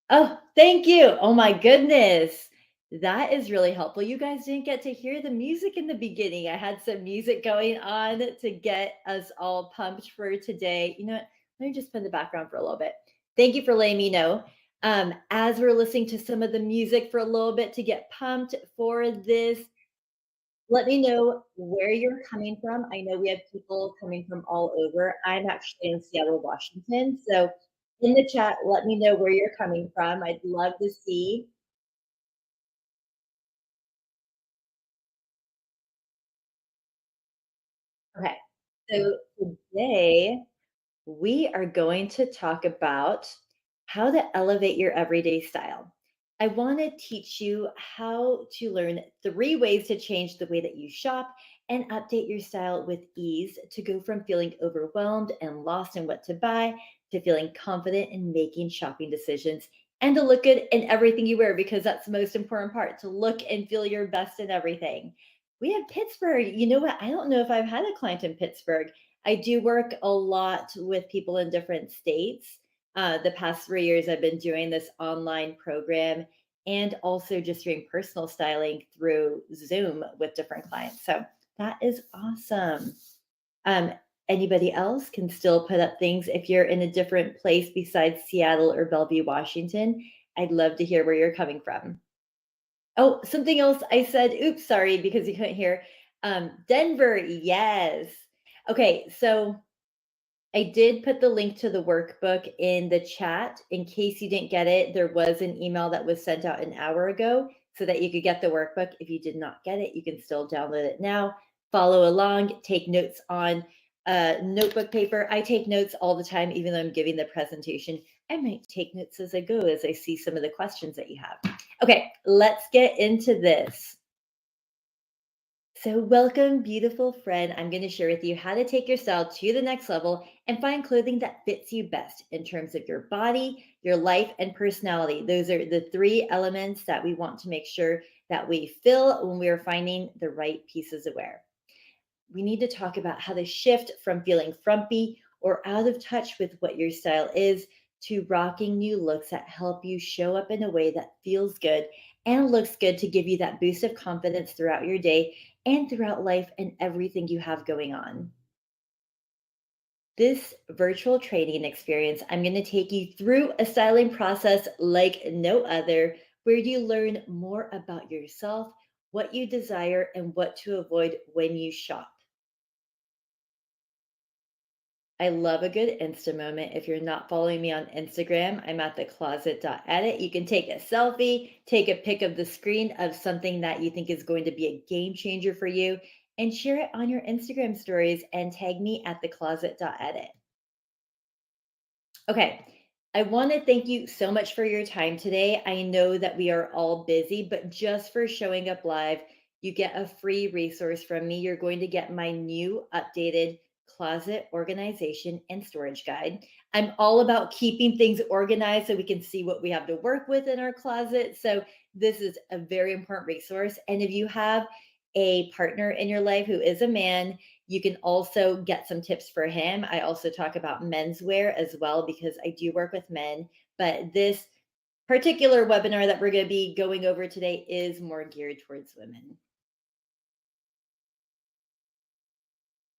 Oh, thank you. Oh my goodness. That is really helpful. You guys didn't get to hear the music in the beginning. I had some music going on to get us all pumped for today. You know what? Let me just put in the background for a little bit. Thank you for letting me know. As we're listening to some of the music for a little bit to get pumped for this, let me know where you're coming from. I know we have people coming from all over. I'm actually in Seattle, Washington. So in the chat, let me know where you're coming from. I'd love to see. Okay. So today we are going to talk about how to elevate your everyday style. I want to teach you how to learn 3 ways to change the way that you shop and update your style with ease to go from feeling overwhelmed and lost in what to buy to feeling confident in making shopping decisions and to look good in everything you wear because that's the most important part to look and feel your best in everything. We have Pittsburgh. You know what? I don't know if I've had a client in Pittsburgh. I do work a lot with people in different states. The past 3 years, I've been doing this online program and also just doing personal styling through Zoom with different clients. So that is awesome. Um, Anybody else can still put up things if you're in a different place besides Seattle or Bellevue, Washington. I'd love to hear where you're coming from. Oh, something else I said, oops, sorry, because you couldn't hear. Denver, yes. Okay, so I did put the link to the workbook in the chat. In case you didn't get it, there was an email that was sent out an hour ago so that you could get the workbook. If you did not get it, you can still download it now. Follow along, take notes on notebook paper. I take notes all the time, even though I'm giving the presentation. I might take notes as I go as I see some of the questions that you have. Okay, let's get into this. So, welcome, beautiful friend. I'm going to share with you how to take your style to the next level and find clothing that fits you best in terms of your body, your life, and personality. Those are the 3 elements that we want to make sure that we fill when we are finding the right pieces of wear. We need to talk about how to shift from feeling frumpy or out of touch with what your style is to rocking new looks that help you show up in a way that feels good and looks good to give you that boost of confidence throughout your day and throughout life and everything you have going on. This virtual training experience, I'm going to take you through a styling process like no other, where you learn more about yourself, what you desire, and what to avoid when you shop. I love a good Insta moment. If you're not following me on Instagram, I'm at thecloset.edit. You can take a selfie, take a pic of the screen of something that you think is going to be a game changer for you, and share it on your Instagram stories and tag me at thecloset.edit. Okay. I want to thank you so much for your time today. I know that we are all busy, but just for showing up live, you get a free resource from me. You're going to get my new updated closet organization and storage guide. I'm all about keeping things organized so we can see what we have to work with in our closet. So, this is a very important resource. And if you have a partner in your life who is a man, you can also get some tips for him. I also talk about menswear as well because I do work with men, but this particular webinar that we're going to be going over today is more geared towards women.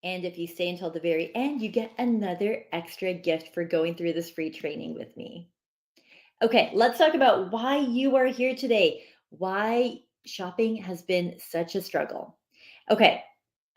And if you stay until the very end, you get another extra gift for going through this free training with me. Okay, let's talk about why you are here today, why shopping has been such a struggle. Okay,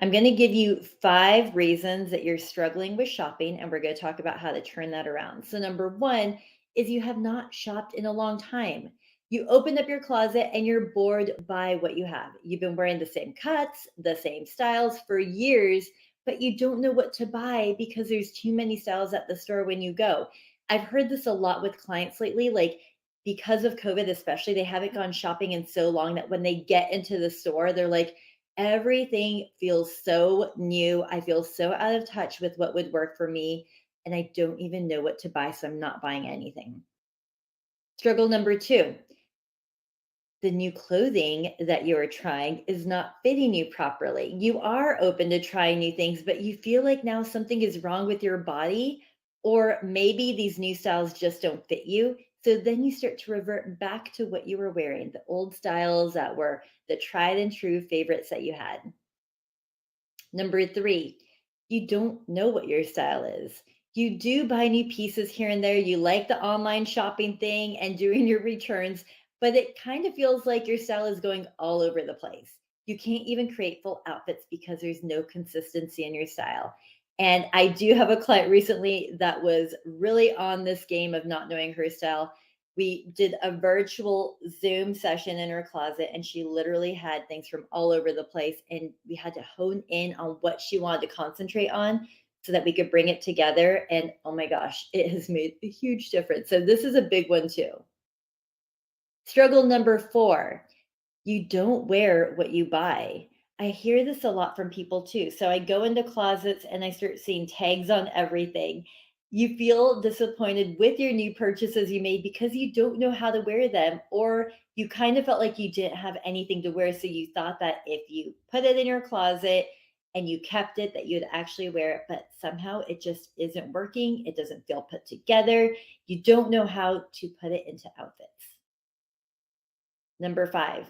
I'm going to give you 5 reasons that you're struggling with shopping, and we're going to talk about how to turn that around. So, number one is you have not shopped in a long time. You opened up your closet and you're bored by what you have. You've been wearing the same cuts, the same styles for years, but you don't know what to buy because there's too many styles at the store when you go. I've heard this a lot with clients lately, like because of COVID, especially, they haven't gone shopping in so long that when they get into the store, they're like, everything feels so new. I feel so out of touch with what would work for me. And I don't even know what to buy. So I'm not buying anything. Struggle number 2, the new clothing that you're trying is not fitting you properly. You are open to trying new things, but you feel like now something is wrong with your body, or maybe these new styles just don't fit you. So then you start to revert back to what you were wearing, the old styles that were the tried and true favorites that you had. Number three, you don't know what your style is. You do buy new pieces here and there. You like the online shopping thing and doing your returns, but it kind of feels like your style is going all over the place. You can't even create full outfits because there's no consistency in your style. And I do have a client recently that was really on this game of not knowing her style. We did a virtual Zoom session in her closet, and she literally had things from all over the place. And we had to hone in on what she wanted to concentrate on so that we could bring it together. And oh my gosh, it has made a huge difference. So, this is a big one too. Struggle number four, you don't wear what you buy. I hear this a lot from people too. So I go into closets and I start seeing tags on everything. You feel disappointed with your new purchases you made because you don't know how to wear them, or you kind of felt like you didn't have anything to wear. So you thought that if you put it in your closet and you kept it, that you'd actually wear it, but somehow it just isn't working. It doesn't feel put together. You don't know how to put it into outfits. Number five,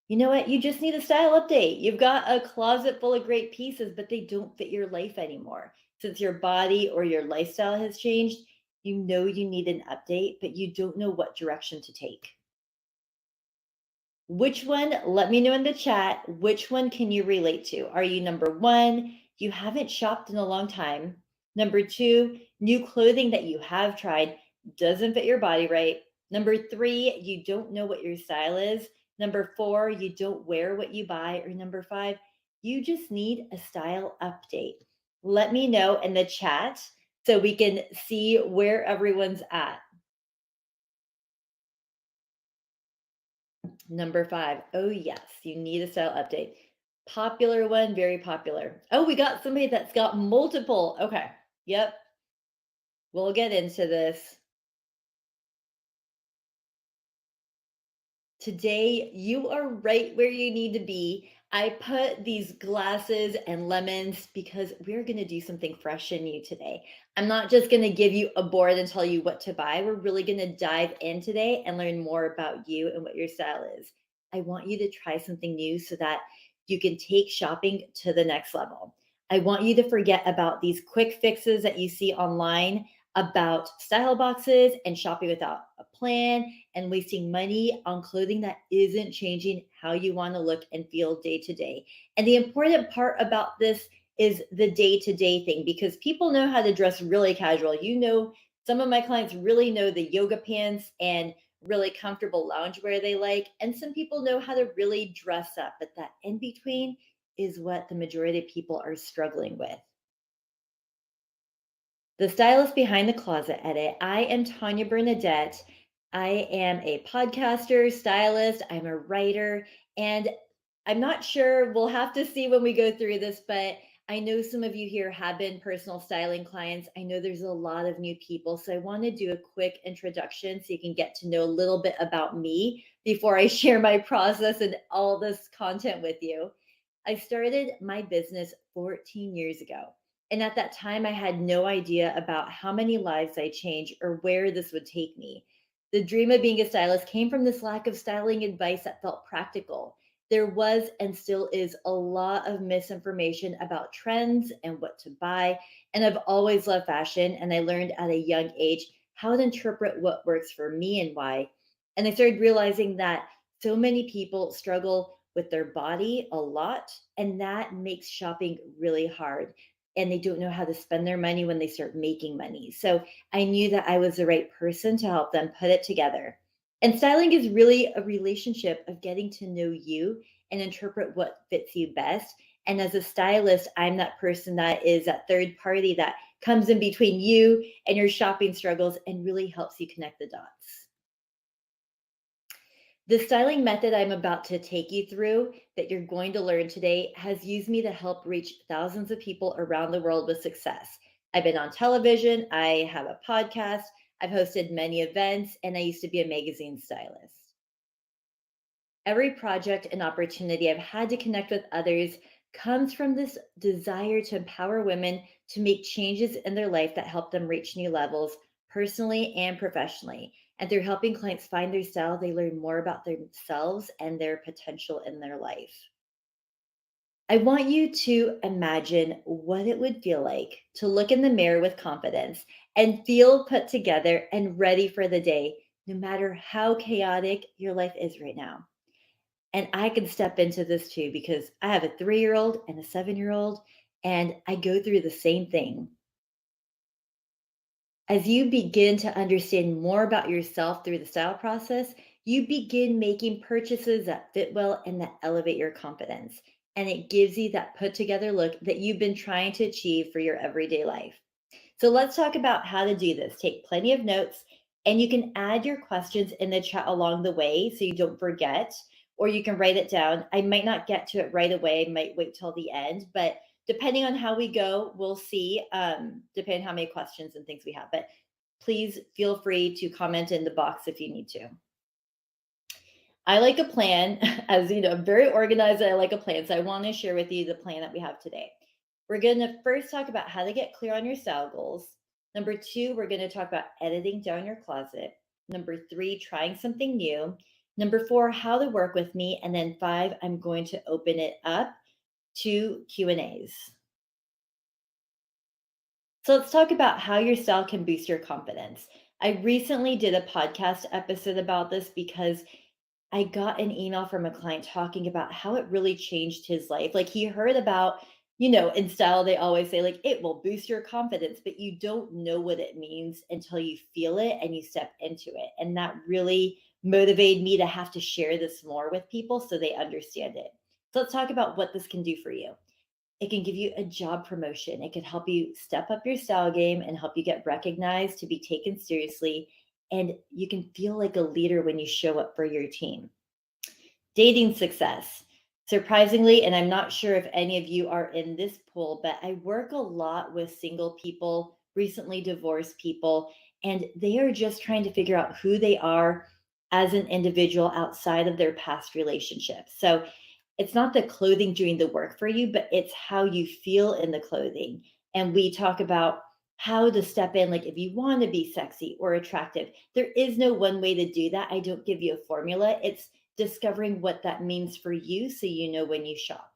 you know what? You just need a style update. You've got a closet full of great pieces, but they don't fit your life anymore. Since your body or your lifestyle has changed, you know you need an update, but you don't know what direction to take. Which one? Let me know in the chat. Which one can you relate to? Are you number one? You haven't shopped in a long time. Number two, new clothing that you have tried doesn't fit your body right. Number three, you don't know what your style is. Number four, you don't wear what you buy. Or number five, you just need a style update. Let me know in the chat so we can see where everyone's at. Number five, oh yes, you need a style update. Popular one, very popular. Oh, we got somebody that's got multiple. Okay. Yep. We'll get into this. Today, you are right where you need to be. I put these glasses and lemons because we're going to do something fresh and new today. I'm not just going to give you a board and tell you what to buy. We're really going to dive in today and learn more about you and what your style is. I want you to try something new so that you can take shopping to the next level. I want you to forget about these quick fixes that you see online about style boxes and shopping without a plan and wasting money on clothing that isn't changing how you want to look and feel day to day. And the important part about this is the day to day thing because people know how to dress really casual. You know, some of my clients really know the yoga pants and really comfortable loungewear they like. And some people know how to really dress up, but that in between is what the majority of people are struggling with. The stylist behind the closet edit. I am Tanya Bernadette. I am a podcaster, stylist, I'm a writer, and I'm not sure, we'll have to see when we go through this, but I know some of you here have been personal styling clients. I know there's a lot of new people, so I want to do a quick introduction so you can get to know a little bit about me before I share my process and all this content with you. I started my business 14 years ago. And at that time, I had no idea about how many lives I changed or where this would take me. The dream of being a stylist came from this lack of styling advice that felt practical. There was and still is a lot of misinformation about trends and what to buy. And I've always loved fashion. And I learned at a young age how to interpret what works for me and why. And I started realizing that so many people struggle with their body a lot. And that makes shopping really hard and they don't know how to spend their money when they start making money. So I knew that I was the right person to help them put it together. And styling is really a relationship of getting to know you and interpret what fits you best. And as a stylist, I'm that person that is that third party that comes in between you and your shopping struggles and really helps you connect the dots. The styling method I'm about to take you through that you're going to learn today has used me to help reach thousands of people around the world with success. I've been on television, I have a podcast, I've hosted many events, and I used to be a magazine stylist. Every project and opportunity I've had to connect with others comes from this desire to empower women to make changes in their life that help them reach new levels personally and professionally. And through helping clients find their style, they learn more about themselves and their potential in their life. I want you to imagine what it would feel like to look in the mirror with confidence and feel put together and ready for the day, no matter how chaotic your life is right now. And I can step into this too because I have a 3-year old and a 7-year old, and I go through the same thing. As you begin to understand more about yourself through the style process, you begin making purchases that fit well and that elevate your confidence. And it gives you that put together look that you've been trying to achieve for your everyday life. So let's talk about how to do this. Take plenty of notes, and you can add your questions in the chat along the way so you don't forget, or you can write it down. I might not get to it right away, I might wait till the end, but depending on how we go, we'll see, depending how many questions and things we have. But please feel free to comment in the box if you need to. I like a plan, as you know, I'm very organized. I like a plan. So I want to share with you the plan that we have today. We're going to first talk about how to get clear on your style goals. Number two, we're going to talk about editing down your closet. Number three, trying something new. Number four, how to work with me. And then five, I'm going to open it up to Q&As. So let's talk about how your style can boost your confidence. I recently did a podcast episode about this because I got an email from a client talking about how it really changed his life. Like he heard about, in style, they always say, like, it will boost your confidence, but you don't know what it means until you feel it and you step into it. And that really motivated me to have to share this more with people so they understand it. So let's talk about what this can do for you. It can give you a job promotion. It can help you step up your style game and help you get recognized to be taken seriously. And you can feel like a leader when you show up for your team. Dating success. Surprisingly, and I'm not sure if any of you are in this pool, but I work a lot with single people, recently divorced people, and they are just trying to figure out who they are as an individual outside of their past relationships. So it's not the clothing doing the work for you, but it's how you feel in the clothing. And we talk about how to step in, like if you want to be sexy or attractive, there is no one way to do that. I don't give you a formula. It's discovering what that means for you so you know when you shop.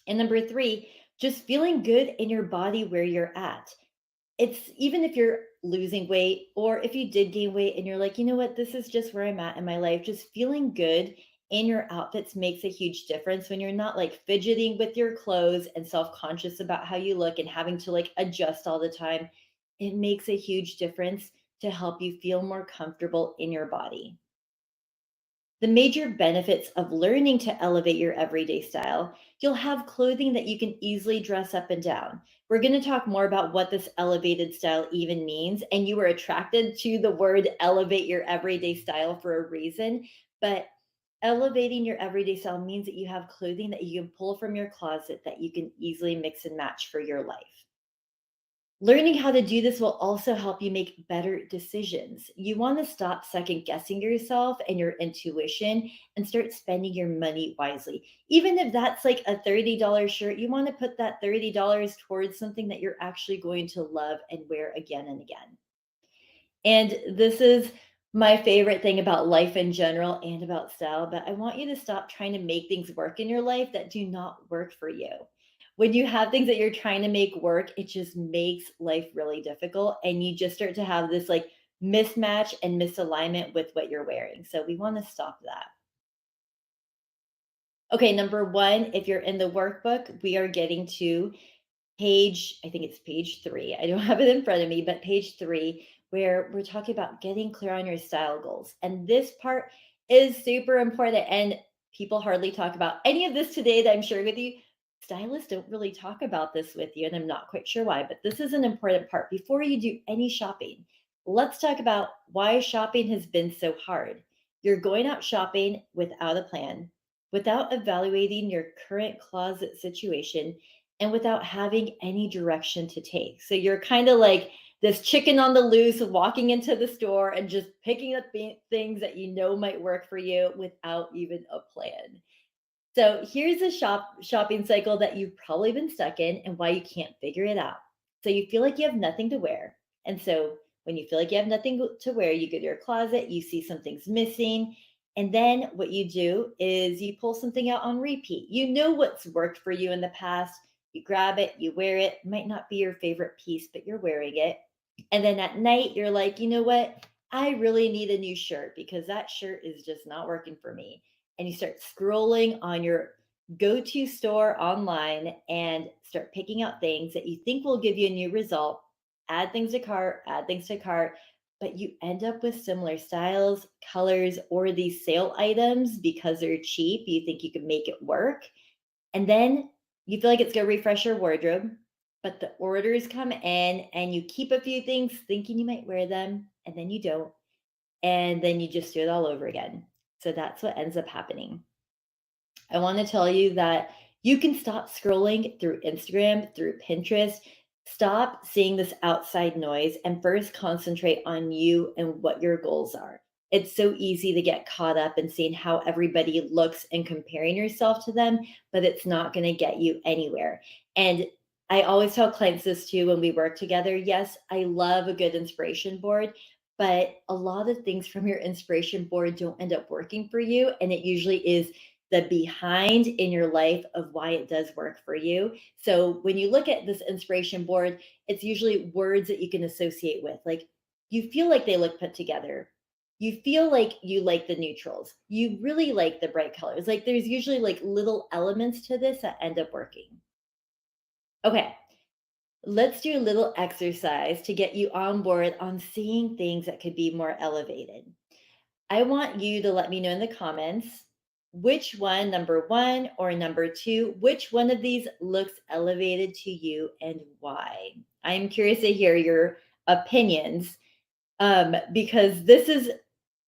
And number three, just feeling good in your body where you're at. It's even if you're losing weight or if you did gain weight and you're like, you know what, this is just where I'm at in my life, just feeling good in your outfits makes a huge difference when you're not like fidgeting with your clothes and self-conscious about how you look and having to like adjust all the time. It makes a huge difference to help you feel more comfortable in your body. The major benefits of learning to elevate your everyday style, you'll have clothing that you can easily dress up and down. We're going to talk more about what this elevated style even means. And you were attracted to the word elevate your everyday style for a reason. But elevating your everyday style means that you have clothing that you can pull from your closet that you can easily mix and match for your life. Learning how to do this will also help you make better decisions. You want to stop second guessing yourself and your intuition and start spending your money wisely. Even if that's like a $30 shirt, you want to put that $30 towards something that you're actually going to love and wear again and again. And this is my favorite thing about life in general and about style, but I want you to stop trying to make things work in your life that do not work for you. When you have things that you're trying to make work, it just makes life really difficult. And you just start to have this like mismatch and misalignment with what you're wearing. So we want to stop that. Okay, number one, if you're in the workbook, we are getting to page, I think it's page three. I don't have it in front of me, but page three, where we're talking about getting clear on your style goals. And this part is super important. And people hardly talk about any of this today that I'm sharing with you. Stylists don't really talk about this with you, and I'm not quite sure why, but this is an important part. Before you do any shopping, let's talk about why shopping has been so hard. You're going out shopping without a plan, without evaluating your current closet situation, and without having any direction to take. So you're kind of like this chicken on the loose, walking into the store and just picking up things that you know might work for you without even a plan. So here's a shopping cycle that you've probably been stuck in and why you can't figure it out. So you feel like you have nothing to wear. And so When you feel like you have nothing to wear, you go to your closet, you see something's missing. And then what you do is you pull something out on repeat. You know what's worked for you in the past. You grab it, you wear it. Might not be your favorite piece, but you're wearing it. And then at night, you're like, you know what? I really need a new shirt because that shirt is just not working for me. And you start scrolling on your go to store online and start picking out things that you think will give you a new result. Add things to cart, add things to cart, but you end up with similar styles, colors, or these sale items because they're cheap. You think you can make it work. And then you feel like it's going to refresh your wardrobe, but the orders come in and you keep a few things thinking you might wear them, and then you don't. And then you just do it all over again. So that's what ends up happening. I want to tell you that you can stop scrolling through Instagram, through Pinterest. Stop seeing this outside noise and first concentrate on you and what your goals are. It's so easy to get caught up in seeing how everybody looks and comparing yourself to them, but it's not going to get you anywhere. And I always tell clients this too when we work together. Yes, I love a good inspiration board, but a lot of things from your inspiration board don't end up working for you. And it usually is the behind in your life of why it does work for you. So when you look at this inspiration board, it's usually words that you can associate with. Like you feel like they look put together. You feel like you like the neutrals. You really like the bright colors. Like there's usually like little elements to this that end up working. Okay, let's do a little exercise to get you on board on seeing things that could be more elevated. I want you to let me know in the comments which one, number one or number two, which one of these looks elevated to you and why. I'm curious to hear your opinions because this is,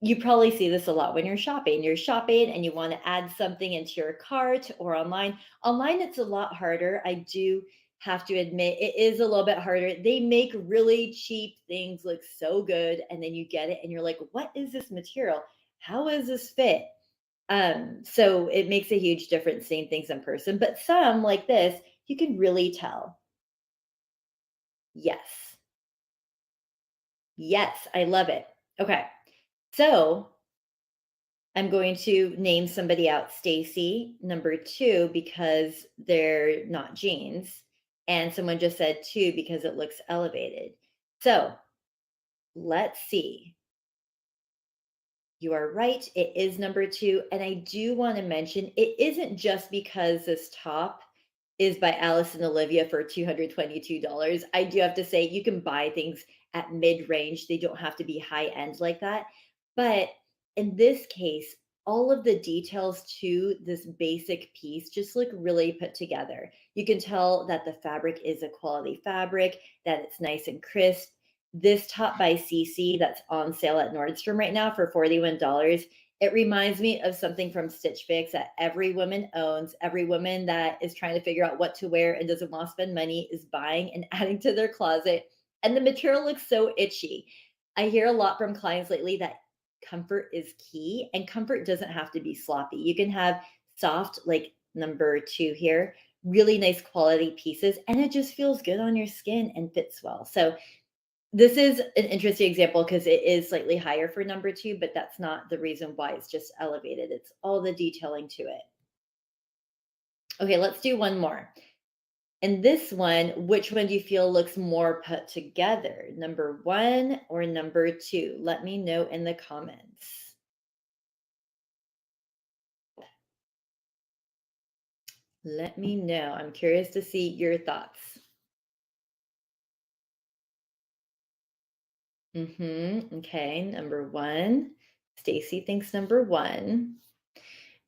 you probably see this a lot when you're shopping. You're shopping and you want to add something into your cart or online. Online, it's a lot harder. I do have to admit, it is a little bit harder. They make really cheap things look so good, and then you get it and you're like, what is this material? How is this fit? So it makes a huge difference seeing things in person. But some like this, you can really tell. Yes. Yes, I love it. Okay. So I'm going to name somebody out, Stacy, number two, because they're not jeans. And someone just said two because it looks elevated. So let's see. You are right. It is number two. And I do want to mention it isn't just because this top is by Alice and Olivia for $222. I do have to say, you can buy things at mid range, they don't have to be high end like that. But in this case, all of the details to this basic piece just look really put together. You can tell that the fabric is a quality fabric, that it's nice and crisp. This top by CC that's on sale at Nordstrom right now for $41. It reminds me of something from Stitch Fix that every woman owns. Every woman that is trying to figure out what to wear and doesn't want to spend money is buying and adding to their closet. And the material looks so itchy. I hear a lot from clients lately that comfort is key, and comfort doesn't have to be sloppy. You can have soft, like number two here, really nice quality pieces, and it just feels good on your skin and fits well. So this is an interesting example because it is slightly higher for number two, but that's not the reason why it's just elevated. It's all the detailing to it. Okay, let's do one more. And this one, which one do you feel looks more put together? Number one or number two? Let me know in the comments. Let me know. I'm curious to see your thoughts. Okay, number one. Stacy thinks number one.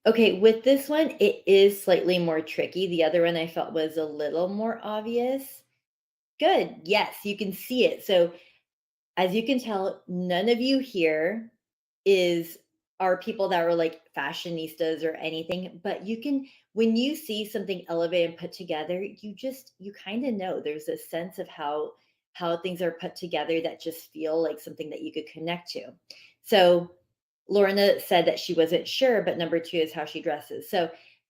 Okay, with this one, it is slightly more tricky. The other one I felt was a little more obvious. Good. Yes, you can see it. So, as you can tell, none of you here is are people that are like fashionistas or anything, but you can, when you see something elevated and put together, you kind of know there's a sense of how things are put together that just feel like something that you could connect to. So Lorna said that she wasn't sure, but number two is how she dresses. So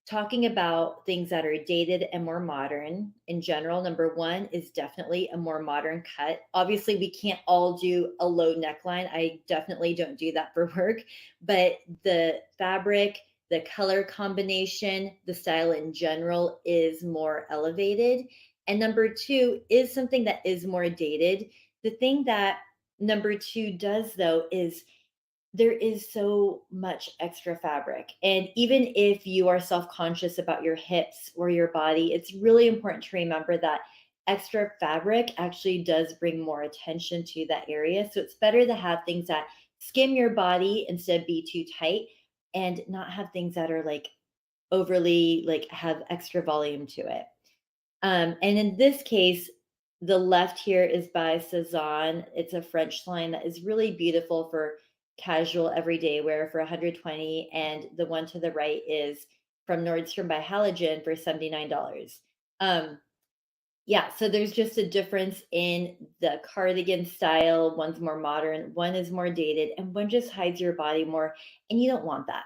talking about things that are dated and more modern in general. Number one is definitely a more modern cut. Obviously, we can't all do a low neckline. I definitely don't do that for work, but the fabric, the color combination, the style in general is more elevated. And number two is something that is more dated. The thing that number two does, though, is there is so much extra fabric. And even if you are self conscious about your hips or your body, it's really important to remember that extra fabric actually does bring more attention to that area. So it's better to have things that skim your body instead of be too tight, and not have things that are like overly, like, have extra volume to it. And in this case, the left here is by Cezanne. It's a French line that is really beautiful for casual everyday wear for 120. And the one to the right is from Nordstrom by Halogen for $79. Um, yeah, so there's just a difference in the cardigan style. One's more modern, one is more dated, and one just hides your body more. And you don't want that.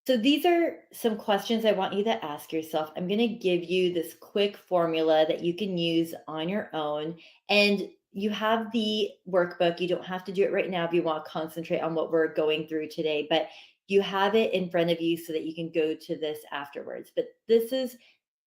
So these are some questions I want you to ask yourself. I'm going to give you this quick formula that you can use on your own. And you have the workbook. You don't have to do it right now if you want to concentrate on what we're going through today, but you have it in front of you so that you can go to this afterwards. But this is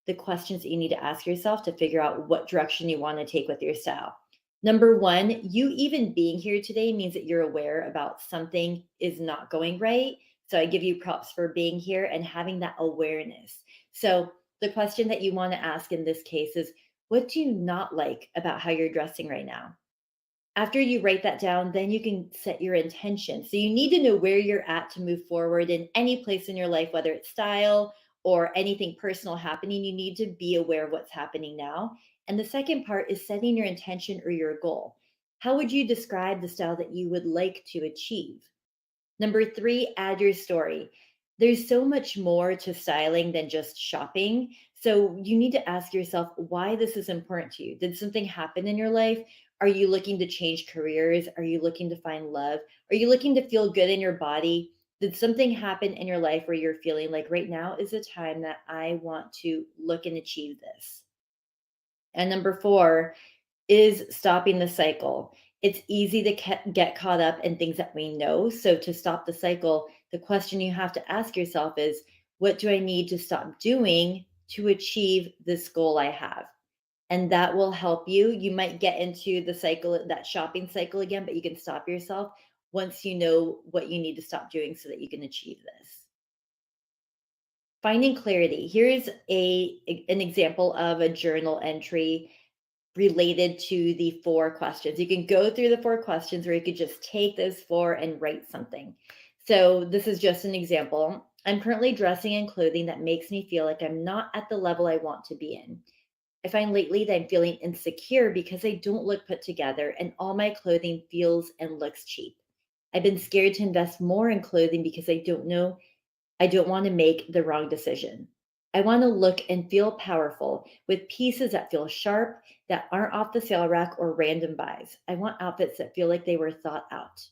the questions that you need to ask yourself to figure out what direction you want to take with your style. Number one, you even being here today means that you're aware about something is not going right. So I give you props for being here and having that awareness. So the question that you want to ask in this case is, what do you not like about how you're dressing right now? After you write that down, then you can set your intention. So you need to know where you're at to move forward in any place in your life, whether it's style or anything personal happening. You need to be aware of what's happening now. And the second part is setting your intention or your goal. How would you describe the style that you would like to achieve? Number three, add your story. There's so much more to styling than just shopping. So you need to ask yourself why this is important to you. Did something happen in your life? Are you looking to change careers? Are you looking to find love? Are you looking to feel good in your body? Did something happen in your life where you're feeling like right now is the time that I want to look and achieve this? And number four, is stopping the cycle. It's easy to get caught up in things that we know. So, to stop the cycle, the question you have to ask yourself is, what do I need to stop doing to achieve this goal I have? And that will help you. You might get into the cycle, that shopping cycle again, but you can stop yourself once you know what you need to stop doing so that you can achieve this. Finding clarity. Here's an example of a journal entry related to the four questions. You can go through the four questions, or you could just take those four and write something. So, this is just an example. I'm currently dressing in clothing that makes me feel like I'm not at the level I want to be in. I find lately that I'm feeling insecure because I don't look put together and all my clothing feels and looks cheap. I've been scared to invest more in clothing because I don't want to make the wrong decision. I want to look and feel powerful with pieces that feel sharp, that aren't off the sale rack or random buys. I want outfits that feel like they were thought out.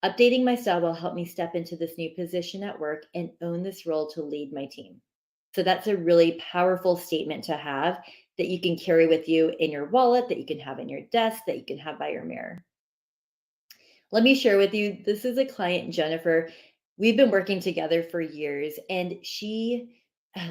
Updating my style will help me step into this new position at work and own this role to lead my team. So that's a really powerful statement to have that you can carry with you in your wallet, that you can have in your desk, that you can have by your mirror. Let me share with you, this is a client, Jennifer. We've been working together for years, and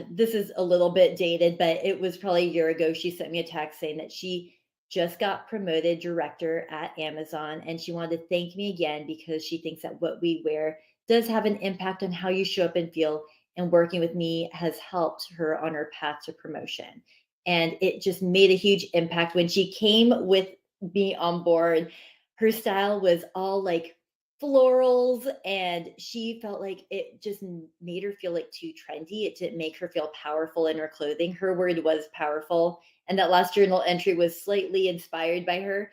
this is a little bit dated, but it was probably a year ago. She sent me a text saying that she just got promoted director at Amazon, and she wanted to thank me again because she thinks that what we wear does have an impact on how you show up and feel. And working with me has helped her on her path to promotion. And it just made a huge impact when she came with me on board. Her style was all like florals, and she felt like it just made her feel like too trendy. It didn't make her feel powerful in her clothing. Her word was powerful, and that last journal entry was slightly inspired by her.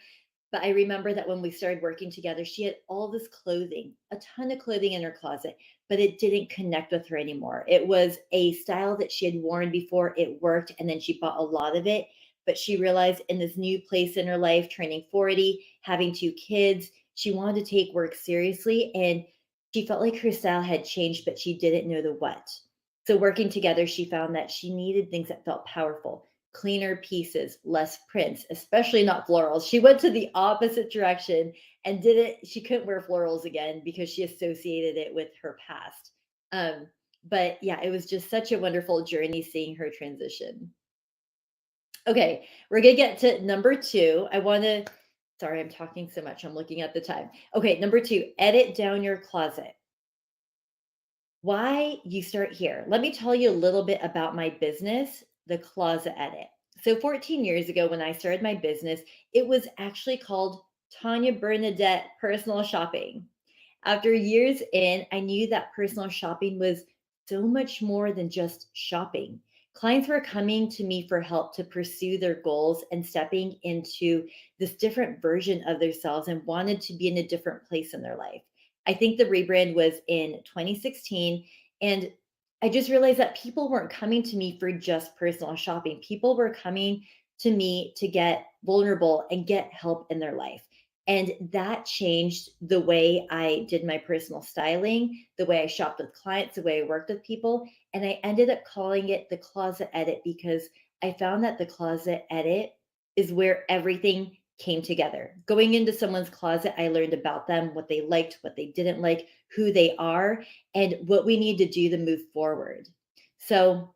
But I remember that when we started working together, she had all this clothing, a ton of clothing in her closet, but it didn't connect with her anymore. It was a style that she had worn before, it worked, and then she bought a lot of it. But she realized in this new place in her life, turning 40, having two kids, she wanted to take work seriously. And She felt like her style had changed, but she didn't know the what. So, working together, she found that she needed things that felt powerful, cleaner pieces, less prints, especially not florals. She went to the opposite direction and she couldn't wear florals again because she associated it with her past. Um, but yeah, it was just such a wonderful journey seeing her transition. Okay, we're gonna get to number two. Sorry, I'm talking so much. I'm looking at the time. Okay, number two, edit down your closet. Why you start here? Let me tell you a little bit about my business, The Closet Edit. So, 14 years ago, when I started my business, it was actually called Tanya Bernadette Personal Shopping. After years in, I knew that personal shopping was so much more than just shopping. Clients were coming to me for help to pursue their goals and stepping into this different version of themselves and wanted to be in a different place in their life. I think the rebrand was in 2016. And I just realized that people weren't coming to me for just personal shopping. People were coming to me to get vulnerable and get help in their life. And that changed the way I did my personal styling, the way I shopped with clients, the way I worked with people. And I ended up calling it the closet edit because I found that the closet edit is where everything came together. Going into someone's closet, I learned about them, what they liked, what they didn't like, who they are, and what we need to do to move forward. So,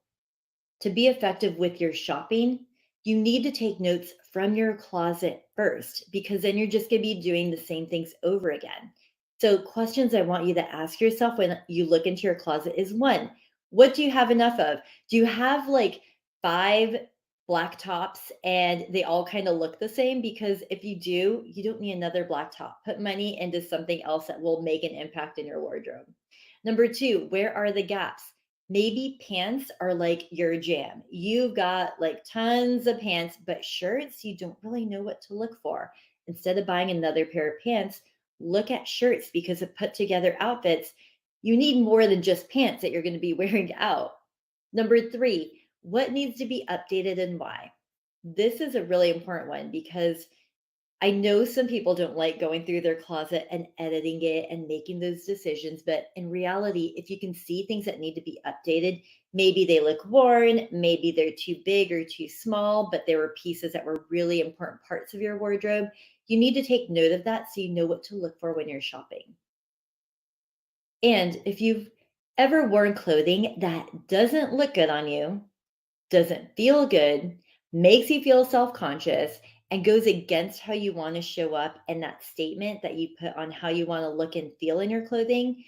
to be effective with your shopping, you need to take notes from your closet first because then you're just going to be doing the same things over again. So, questions I want you to ask yourself when you look into your closet is one, what do you have enough of? Do you have like five black tops and they all kind of look the same? Because if you do, you don't need another black top. Put money into something else that will make an impact in your wardrobe. Number two, where are the gaps? Maybe pants are like your jam. You've got like tons of pants, but shirts, you don't really know what to look for. Instead of buying another pair of pants, look at shirts because of put together outfits. You need more than just pants that you're going to be wearing out. Number three, what needs to be updated and why? This is a really important one because I know some people don't like going through their closet and editing it and making those decisions, but in reality, if you can see things that need to be updated, maybe they look worn, maybe they're too big or too small, but there were pieces that were really important parts of your wardrobe. You need to take note of that so you know what to look for when you're shopping. And if you've ever worn clothing that doesn't look good on you, doesn't feel good, makes you feel self conscious, and goes against how you want to show up and that statement that you put on how you want to look and feel in your clothing,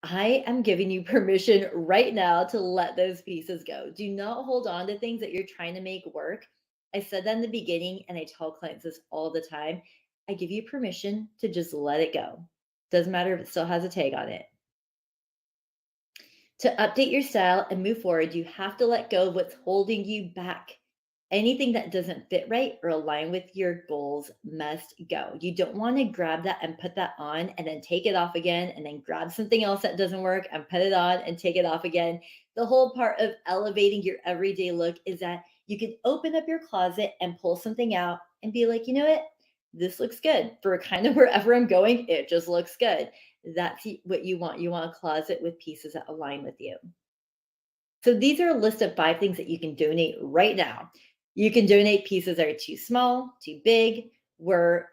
I am giving you permission right now to let those pieces go. Do not hold on to things that you're trying to make work. I said that in the beginning, and I tell clients this all the time. I give you permission to just let it go. Doesn't matter if it still has a tag on it. To update your style and move forward, you have to let go of what's holding you back. Anything that doesn't fit right or align with your goals must go. You don't want to grab that and put that on and then take it off again and then grab something else that doesn't work and put it on and take it off again. The whole part of elevating your everyday look is that you can open up your closet and pull something out and be like, you know what? This looks good for kind of wherever I'm going. It just looks good. That's what you want. You want a closet with pieces that align with you. So these are a list of five things that you can donate right now. You can donate pieces that are too small, too big, were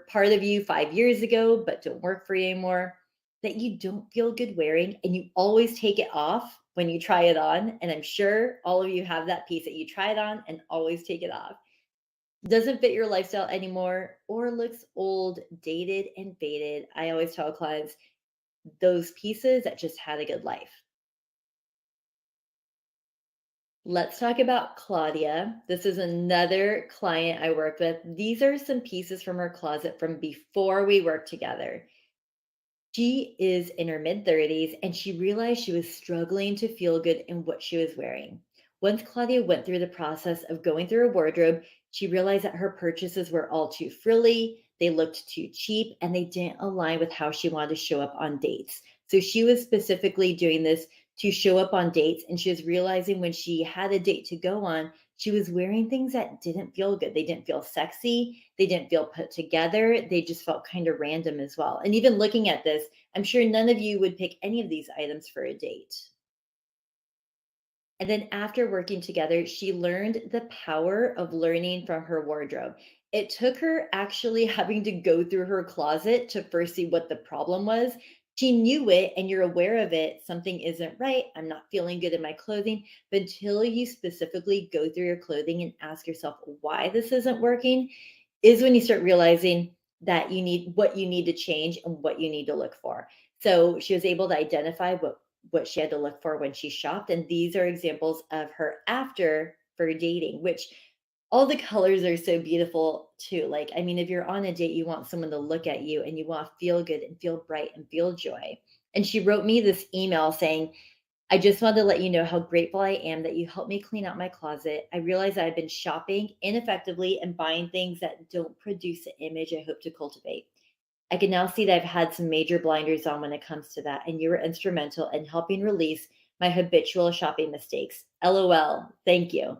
part of you 5 years ago, but don't work for you anymore, that you don't feel good wearing, and you always take it off when you try it on. And I'm sure all of you have that piece that you try it on and always take it off. Doesn't fit your lifestyle anymore or looks old, dated, and faded. I always tell clients those pieces that just had a good life. Let's talk about Claudia. This is another client I work with. These are some pieces from her closet from before we worked together. She is in her mid 30s and she realized she was struggling to feel good in what she was wearing. Once Claudia went through the process of going through her wardrobe, she realized that her purchases were all too frilly, they looked too cheap, and they didn't align with how she wanted to show up on dates. So she was specifically doing this to show up on dates. And she was realizing when she had a date to go on, she was wearing things that didn't feel good. They didn't feel sexy. They didn't feel put together. They just felt kind of random as well. And even looking at this, I'm sure none of you would pick any of these items for a date. And then after working together, she learned the power of learning from her wardrobe. It took her actually having to go through her closet to first see what the problem was. She knew it and you're aware of it. Something isn't right. I'm not feeling good in my clothing. But until you specifically go through your clothing and ask yourself why this isn't working, is when you start realizing that you need what you need to change and what you need to look for. So she was able to identify what she had to look for when she shopped, and these are examples of her after for dating, which all the colors are so beautiful too. Like, I mean, if you're on a date, you want someone to look at you and you want to feel good and feel bright and feel joy. And she wrote me this email saying, I just wanted to let you know how grateful I am that you helped me clean out my closet. I realize I've been shopping ineffectively and buying things that don't produce the image I hope to cultivate. I can now see that I've had some major blinders on when it comes to that, and you were instrumental in helping release my habitual shopping mistakes. LOL. Thank you.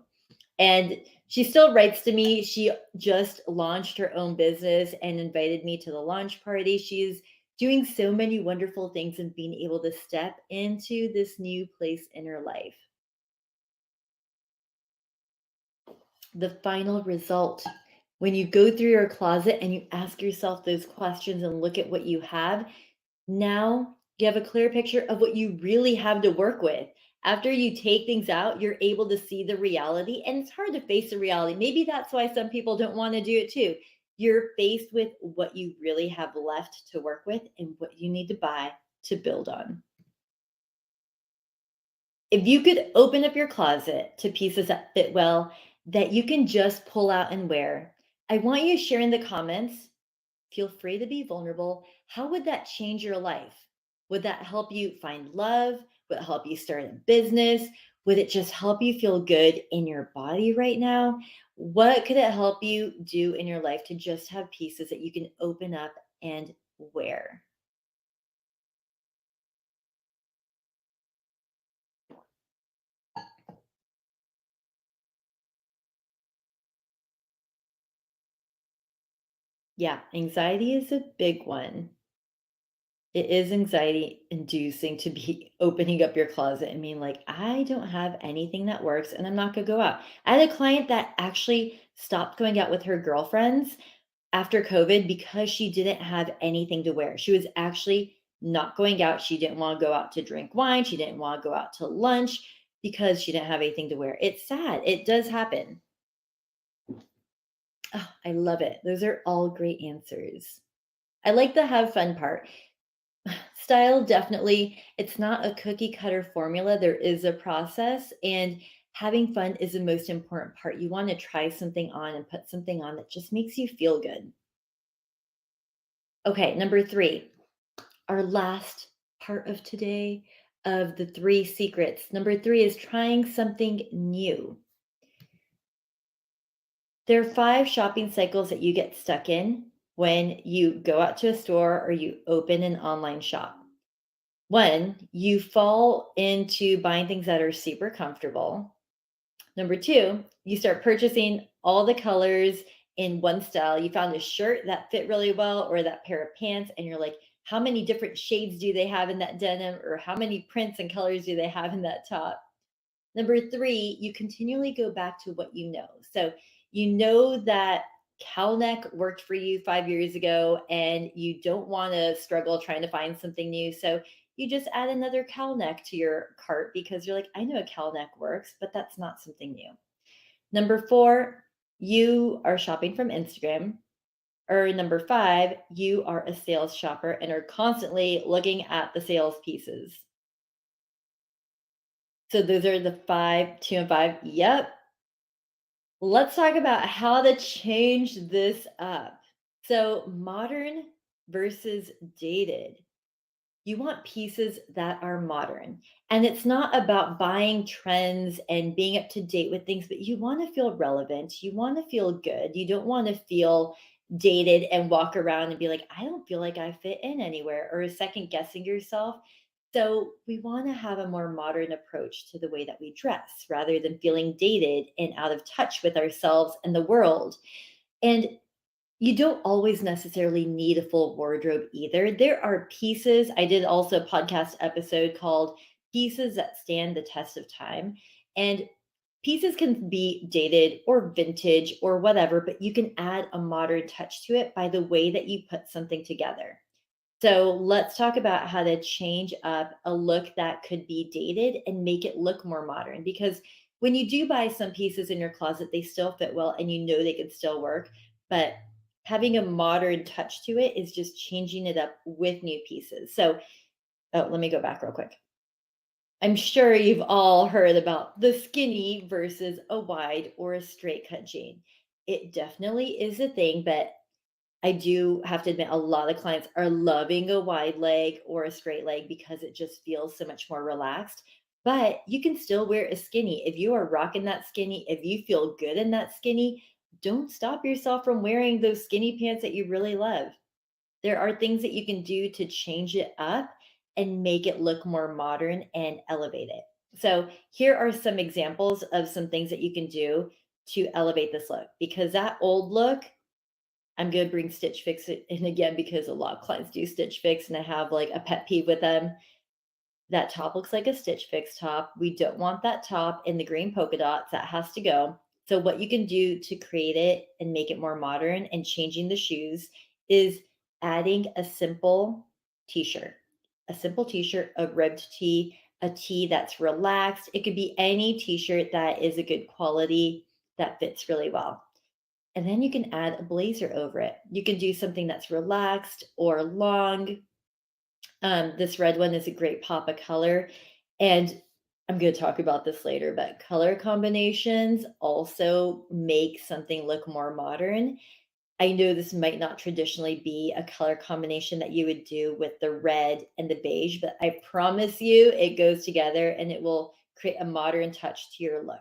And she still writes to me. She just launched her own business and invited me to the launch party. She's doing so many wonderful things and being able to step into this new place in her life. The final result, when you go through your closet and you ask yourself those questions and look at what you have, now you have a clear picture of what you really have to work with. After you take things out, you're able to see the reality, and it's hard to face the reality. Maybe that's why some people don't want to do it too. You're faced with what you really have left to work with and what you need to buy to build on. If you could open up your closet to pieces that fit well, that you can just pull out and wear, I want you to share in the comments. Feel free to be vulnerable. How would that change your life? Would that help you find love? Would it help you start a business? Would it just help you feel good in your body right now? What could it help you do in your life to just have pieces that you can open up and wear? Yeah, anxiety is a big one. It is anxiety inducing to be opening up your closet and being like, I don't have anything that works and I'm not going to go out. I had a client that actually stopped going out with her girlfriends after COVID because she didn't have anything to wear. She was actually not going out. She didn't want to go out to drink wine. She didn't want to go out to lunch because she didn't have anything to wear. It's sad. It does happen. Oh, I love it. Those are all great answers. I like the have fun part. Style, definitely. It's not a cookie cutter formula. There is a process, and having fun is the most important part. You want to try something on and put something on that just makes you feel good. Okay, number three, our last part of today of the three secrets. Number three is trying something new. There are five shopping cycles that you get stuck in when you go out to a store or you open an online shop. One, you fall into buying things that are super comfortable. Number two, you start purchasing all the colors in one style. You found a shirt that fit really well or that pair of pants, and you're like, how many different shades do they have in that denim? Or how many prints and colors do they have in that top? Number three, you continually go back to what you know. So you know that cowl neck worked for you 5 years ago, and you don't want to struggle trying to find something new. So you just add another cowl neck to your cart because you're like, I know a cowl neck works, but that's not something new. Number four, you are shopping from Instagram. Or number five, you are a sales shopper and are constantly looking at the sales pieces. So those are the five, two and five. Yep. Let's talk about how to change this up. So, modern versus dated. You want pieces that are modern. And it's not about buying trends and being up to date with things, but you want to feel relevant. You want to feel good. You don't want to feel dated and walk around and be like, I don't feel like I fit in anywhere, or second guessing yourself. So we want to have a more modern approach to the way that we dress rather than feeling dated and out of touch with ourselves and the world. And you don't always necessarily need a full wardrobe either. There are pieces. I did also a podcast episode called Pieces That Stand the Test of Time. And pieces can be dated or vintage or whatever, but you can add a modern touch to it by the way that you put something together. So let's talk about how to change up a look that could be dated and make it look more modern. Because when you do buy some pieces in your closet, they still fit well and you know they can still work. But having a modern touch to it is just changing it up with new pieces. So, oh, let me go back real quick. I'm sure you've all heard about the skinny versus a wide or a straight cut jean. It definitely is a thing, but I do have to admit a lot of clients are loving a wide leg or a straight leg because it just feels so much more relaxed. But you can still wear a skinny. If you are rocking that skinny, if you feel good in that skinny, don't stop yourself from wearing those skinny pants that you really love. There are things that you can do to change it up and make it look more modern and elevate it. So, here are some examples of some things that you can do to elevate this look because that old look, I'm gonna bring Stitch Fix in again because a lot of clients do Stitch Fix, and I have like a pet peeve with them. That top looks like a Stitch Fix top. We don't want that top in the green polka dots. That has to go. So, what you can do to create it and make it more modern and changing the shoes is adding a simple t shirt, a simple t shirt, a ribbed tee, a tee that's relaxed. It could be any t shirt that is a good quality that fits really well. And then you can add a blazer over it. You can do something that's relaxed or long. This red one is a great pop of color. And I'm going to talk about this later, but color combinations also make something look more modern. I know this might not traditionally be a color combination that you would do with the red and the beige, but I promise you it goes together and it will create a modern touch to your look.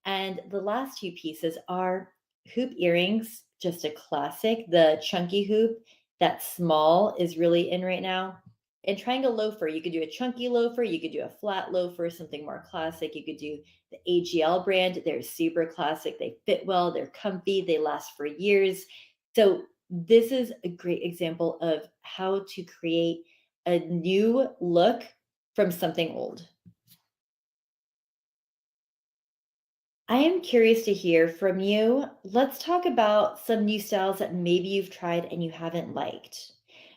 And the last two pieces are hoop earrings, just a classic. The chunky hoop, that small is really in right now. And triangle loafer, you could do a chunky loafer, you could do a flat loafer, something more classic. You could do the AGL brand. They're super classic. They fit well, they're comfy, they last for years. So, this is a great example of how to create a new look from something old. I am curious to hear from you. Let's talk about some new styles that maybe you've tried and you haven't liked.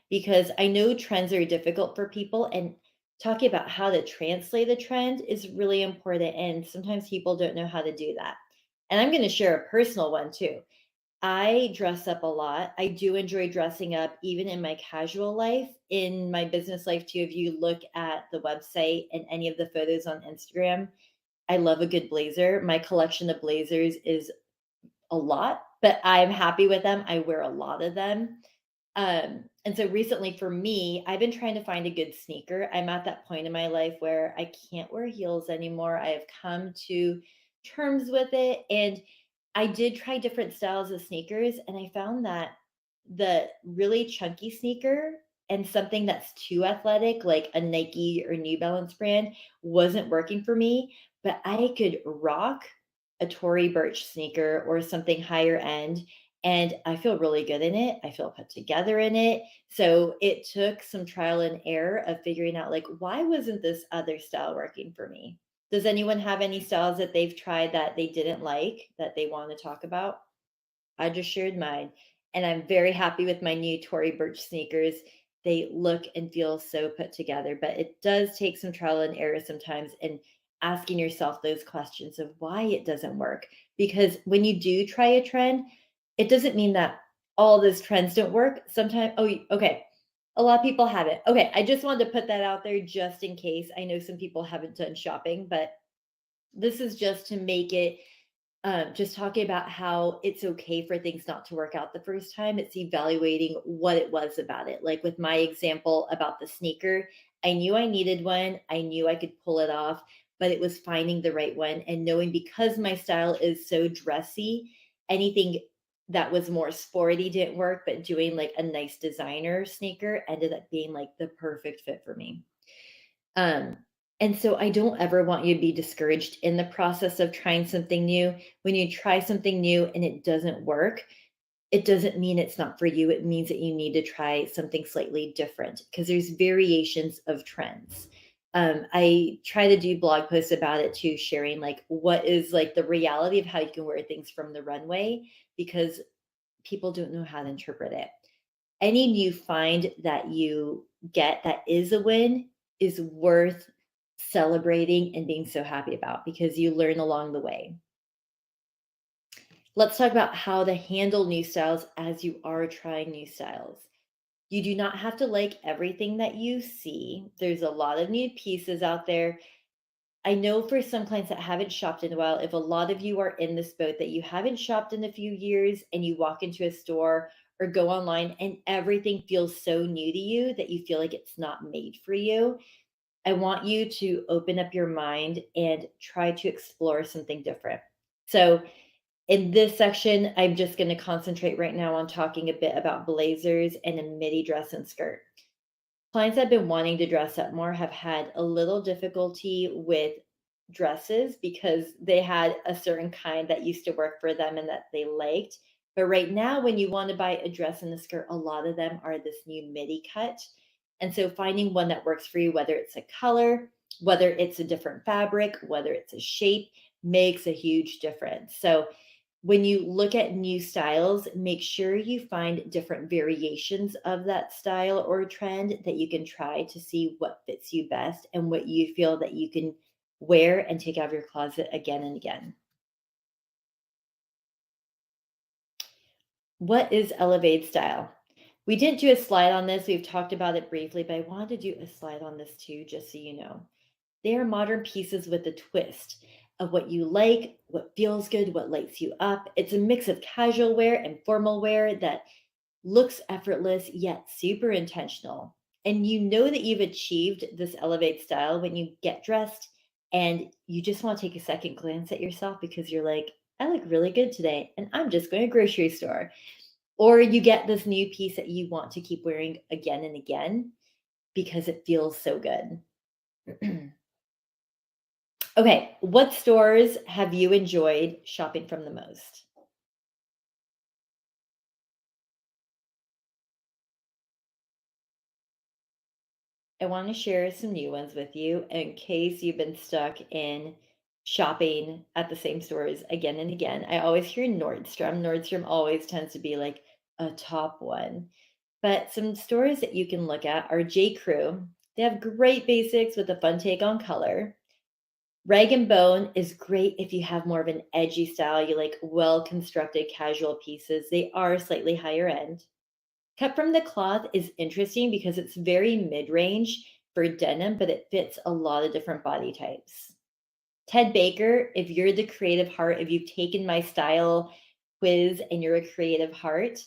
Because I know trends are difficult for people, and talking about how to translate a trend is really important. And sometimes people don't know how to do that. And I'm going to share a personal one too. I dress up a lot. I do enjoy dressing up even in my casual life, in my business life too. If you look at the website and any of the photos on Instagram, I love a good blazer. My collection of blazers is a lot, but I'm happy with them. I wear a lot of them. And so recently for me, I've been trying to find a good sneaker. I'm at that point in my life where I can't wear heels anymore. I have come to terms with it. And I did try different styles of sneakers, and I found that the really chunky sneaker and something that's too athletic, like a Nike or New Balance brand, wasn't working for me. But I could rock a Tory Burch sneaker or something higher end, and I feel really good in it. I feel put together in it. So it took some trial and error of figuring out, like, why wasn't this other style working for me? Does anyone have any styles that they've tried that they didn't like that they want to talk about? I just shared mine, and I'm very happy with my new Tory Burch sneakers. They look and feel so put together, but it does take some trial and error sometimes and asking yourself those questions of why it doesn't work. Because when you do try a trend, it doesn't mean that all those trends don't work. Sometimes, oh, okay. A lot of people have it. Okay, I just wanted to put that out there just in case. I know some people haven't done shopping, but this is just to make it just talking about how it's okay for things not to work out the first time. It's evaluating what it was about it. Like with my example about the sneaker, I knew I needed one, I knew I could pull it off, but it was finding the right one and knowing because my style is so dressy, anything that was more sporty didn't work, but doing like a nice designer sneaker ended up being like the perfect fit for me. Um, and so I don't ever want you to be discouraged in the process of trying something new. When you try something new and it doesn't work, it doesn't mean it's not for you. It means that you need to try something slightly different because there's variations of trends. I try to do blog posts about it too, sharing like what is like the reality of how you can wear things from the runway because people don't know how to interpret it. Any new find that you get that is a win is worth celebrating and being so happy about because you learn along the way. Let's talk about how to handle new styles as you are trying new styles. You do not have to like everything that you see. There's a lot of new pieces out there. I know for some clients that haven't shopped in a while, if a lot of you are in this boat that you haven't shopped in a few years and you walk into a store or go online and everything feels so new to you that you feel like it's not made for you, I want you to open up your mind and try to explore something different. So, in this section, I'm just going to concentrate right now on talking a bit about blazers and a midi dress and skirt. Clients that have been wanting to dress up more have had a little difficulty with dresses because they had a certain kind that used to work for them and that they liked. But right now, when you want to buy a dress and a skirt, a lot of them are this new midi cut. And so finding one that works for you, whether it's a color, whether it's a different fabric, whether it's a shape, makes a huge difference. So when you look at new styles, make sure you find different variations of that style or trend that you can try to see what fits you best and what you feel that you can wear and take out of your closet again and again. What is elevated style? We didn't do a slide on this. We've talked about it briefly, but I wanted to do a slide on this too, just so you know. They are modern pieces with a twist of what you like, what feels good, what lights you up. It's a mix of casual wear and formal wear that looks effortless yet super intentional. And you know that you've achieved this elevate style when you get dressed and you just want to take a second glance at yourself because you're like, I look really good today and I'm just going to grocery store. Or you get this new piece that you want to keep wearing again and again because it feels so good. Okay, what stores have you enjoyed shopping from the most? I want to share some new ones with you in case you've been stuck in shopping at the same stores again and again. I always hear Nordstrom. Nordstrom always tends to be like a top one. But some stores that you can look at are J. Crew. They have great basics with a fun take on color. Rag and Bone is great if you have more of an edgy style, you like well constructed casual pieces. They are slightly higher end. Cut from the cloth is interesting because it's very mid-range for denim, but it fits a lot of different body types. Ted Baker, if you're the creative heart, if you've taken my style quiz and you're a creative heart,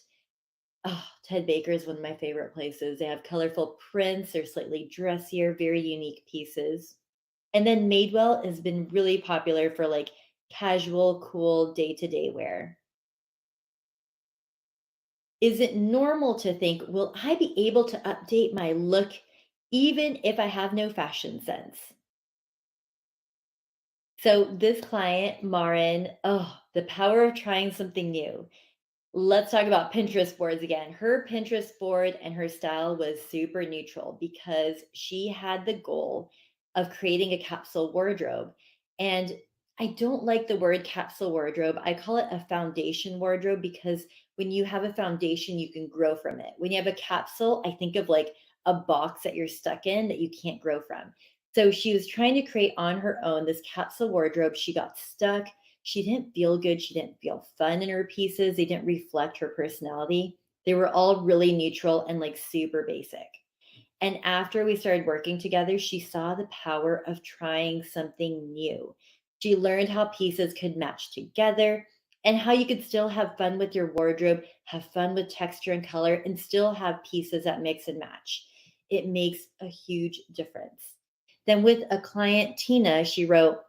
oh, Ted Baker is one of my favorite places. They have colorful prints, they're slightly dressier, very unique pieces. And then Madewell has been really popular for like casual, cool day-to-day wear. Is it normal to think, will I be able to update my look even if I have no fashion sense? So, this client, Marin, oh, the power of trying something new. Let's talk about Pinterest boards again. Her Pinterest board and her style was super neutral because she had the goal of creating a capsule wardrobe. And I don't like the word capsule wardrobe. I call it a foundation wardrobe because when you have a foundation, you can grow from it. When you have a capsule, I think of like a box that you're stuck in that you can't grow from. So she was trying to create on her own this capsule wardrobe. She got stuck. She didn't feel good. She didn't feel fun in her pieces. They didn't reflect her personality. They were all really neutral and like super basic. And after we started working together, she saw the power of trying something new. She learned how pieces could match together and how you could still have fun with your wardrobe, have fun with texture and color, and still have pieces that mix and match. It makes a huge difference. Then, with a client, Tina, she wrote,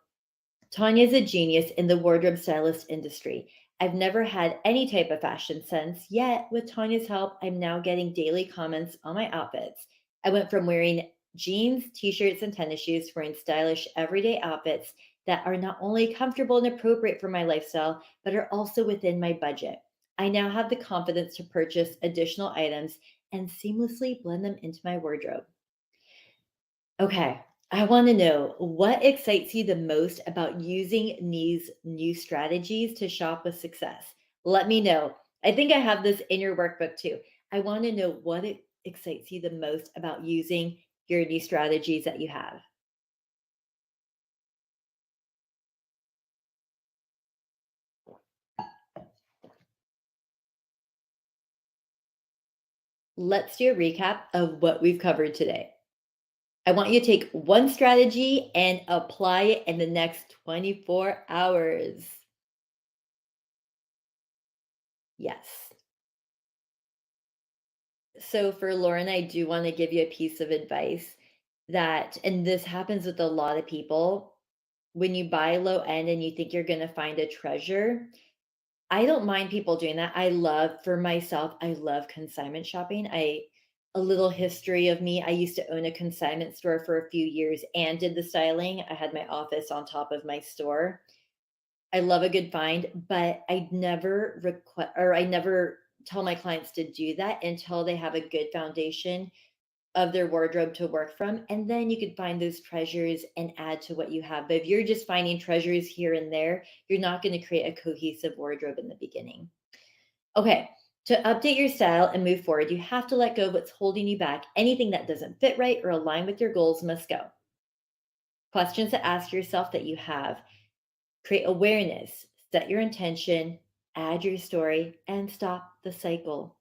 Tanya's a genius in the wardrobe stylist industry. I've never had any type of fashion sense, yet with Tanya's help, I'm now getting daily comments on my outfits. I went from wearing jeans, t shirts, and tennis shoes for in stylish everyday outfits that are not only comfortable and appropriate for my lifestyle, but are also within my budget. I now have the confidence to purchase additional items and seamlessly blend them into my wardrobe. Okay, I want to know what excites you the most about using these new strategies to shop with success. Let me know. I think I have this in your workbook too. I want to know what excites you the most about using your new strategies that you have. Let's do a recap of what we've covered today. I want you to take one strategy and apply it in the next 24 hours. Yes. So for Lauren, I do want to give you a piece of advice that, and this happens with a lot of people, when you buy low end and you think you're going to find a treasure, I don't mind people doing that. I love, for myself, I love consignment shopping. A little history of me. I used to own a consignment store for a few years and did the styling. I had my office on top of my store. I love a good find, but I never tell my clients to do that until they have a good foundation of their wardrobe to work from, and then you could find those treasures and add to what you have. But if you're just finding treasures here and there, you're not going to create a cohesive wardrobe in the beginning. Okay, to update your style and move forward, you have to let go of what's holding you back. Anything that doesn't fit right or align with your goals must go. Questions to ask yourself that you have: create awareness, set your intention, add your story, and stop the cycle.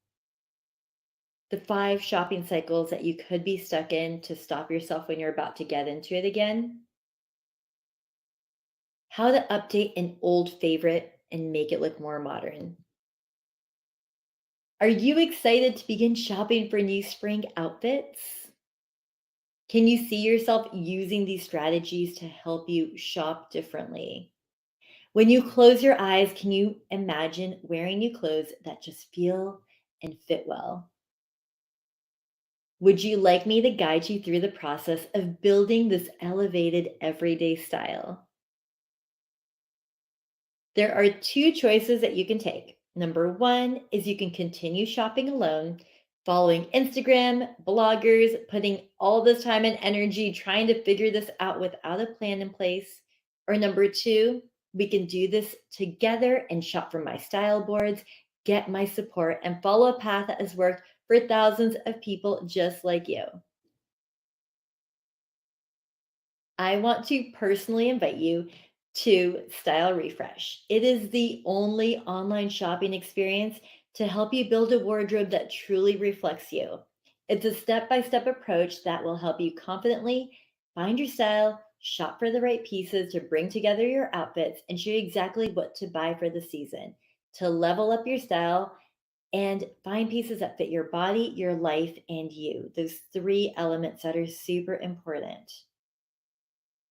The 5 shopping cycles that you could be stuck in to stop yourself when you're about to get into it again. How to update an old favorite and make it look more modern. Are you excited to begin shopping for new spring outfits? Can you see yourself using these strategies to help you shop differently? When you close your eyes, can you imagine wearing new clothes that just feel and fit well? Would you like me to guide you through the process of building this elevated everyday style? There are two choices that you can take. Number one is you can continue shopping alone, following Instagram, bloggers, putting all this time and energy trying to figure this out without a plan in place. Or number two, we can do this together and shop from my style boards, get my support, and follow a path that has worked for thousands of people just like you. I want to personally invite you to Style Refresh. It is the only online shopping experience to help you build a wardrobe that truly reflects you. It's a step by step approach that will help you confidently find your style, shop for the right pieces to bring together your outfits, and show you exactly what to buy for the season to level up your style and find pieces that fit your body, your life, and you. Those three elements that are super important.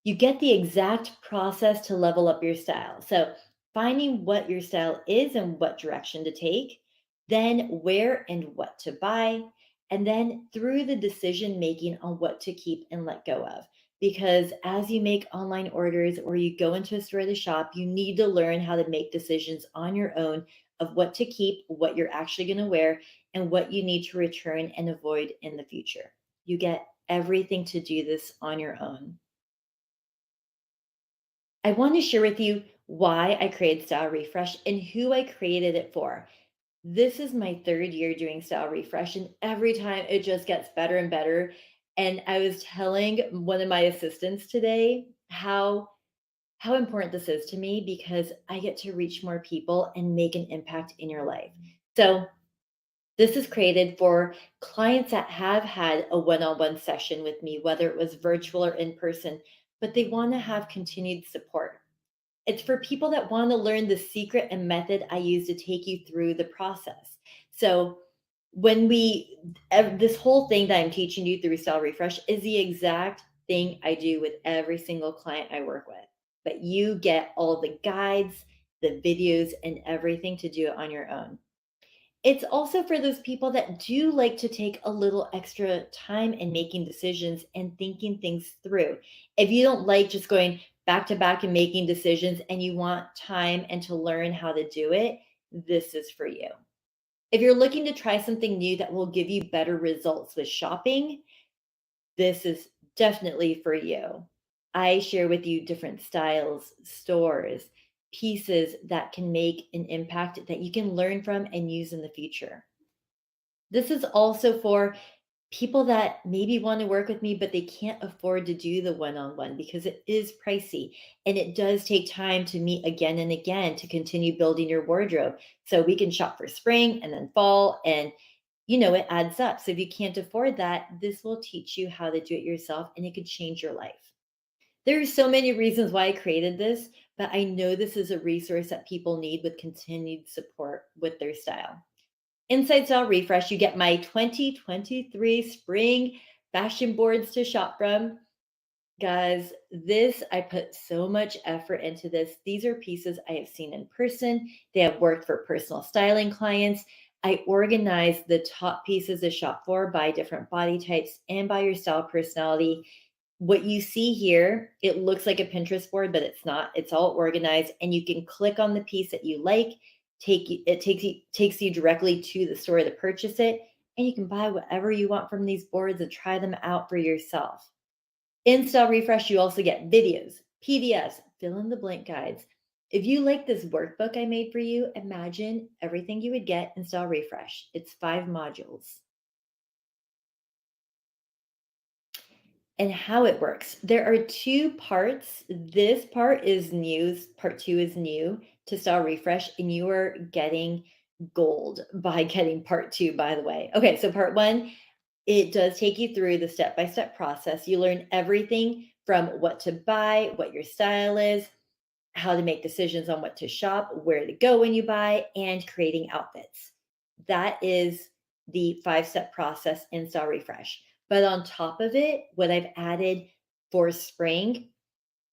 You get the exact process to level up your style. So, finding what your style is and what direction to take, then where and what to buy, and then through the decision making on what to keep and let go of. Because as you make online orders or you go into a store to shop, you need to learn how to make decisions on your own of what to keep, what you're actually going to wear, and what you need to return and avoid in the future. You get everything to do this on your own. I want to share with you why I created Style Refresh and who I created it for. This is my third year doing Style Refresh, and every time it just gets better and better. And I was telling one of my assistants today how important this is to me because I get to reach more people and make an impact in your life. So this is created for clients that have had a one-on-one session with me, whether it was virtual or in person, but they want to have continued support. It's for people that want to learn the secret and method I use to take you through the process. So, this whole thing that I'm teaching you through Style Refresh is the exact thing I do with every single client I work with. But you get all the guides, the videos, and everything to do it on your own. It's also for those people that do like to take a little extra time in making decisions and thinking things through. If you don't like just going back to back and making decisions and you want time and to learn how to do it, this is for you. If you're looking to try something new that will give you better results with shopping, this is definitely for you. I share with you different styles, stores, pieces that can make an impact that you can learn from and use in the future. This is also for people that maybe want to work with me, but they can't afford to do the one on one because it is pricey and it does take time to meet again and again to continue building your wardrobe. So we can shop for spring and then fall, and it adds up. So if you can't afford that, this will teach you how to do it yourself and it could change your life. There's so many reasons why I created this, but I know this is a resource that people need with continued support with their style. Inside Style Refresh, you get my 2023 spring fashion boards to shop from. Guys, this I put so much effort into this. These are pieces I have seen in person. They have worked for personal styling clients. I organize the top pieces to shop for by different body types and by your style personality. What you see here, it looks like a Pinterest board, but it's not. It's all organized, and you can click on the piece that you like. It takes you directly to the store to purchase it, and you can buy whatever you want from these boards and try them out for yourself. In Style Refresh, you also get videos, PDFs, fill in the blank guides. If you like this workbook I made for you, imagine everything you would get in Style Refresh. It's 5 modules. And how it works. There are 2 parts. This part is new, part 2 is new to Style Refresh, and you are getting gold by getting part 2, by the way. Okay, so part 1, it does take you through the step-by-step process. You learn everything from what to buy, what your style is, how to make decisions on what to shop, where to go when you buy, and creating outfits. That is the 5-step process in Style Refresh. But on top of it, what I've added for spring,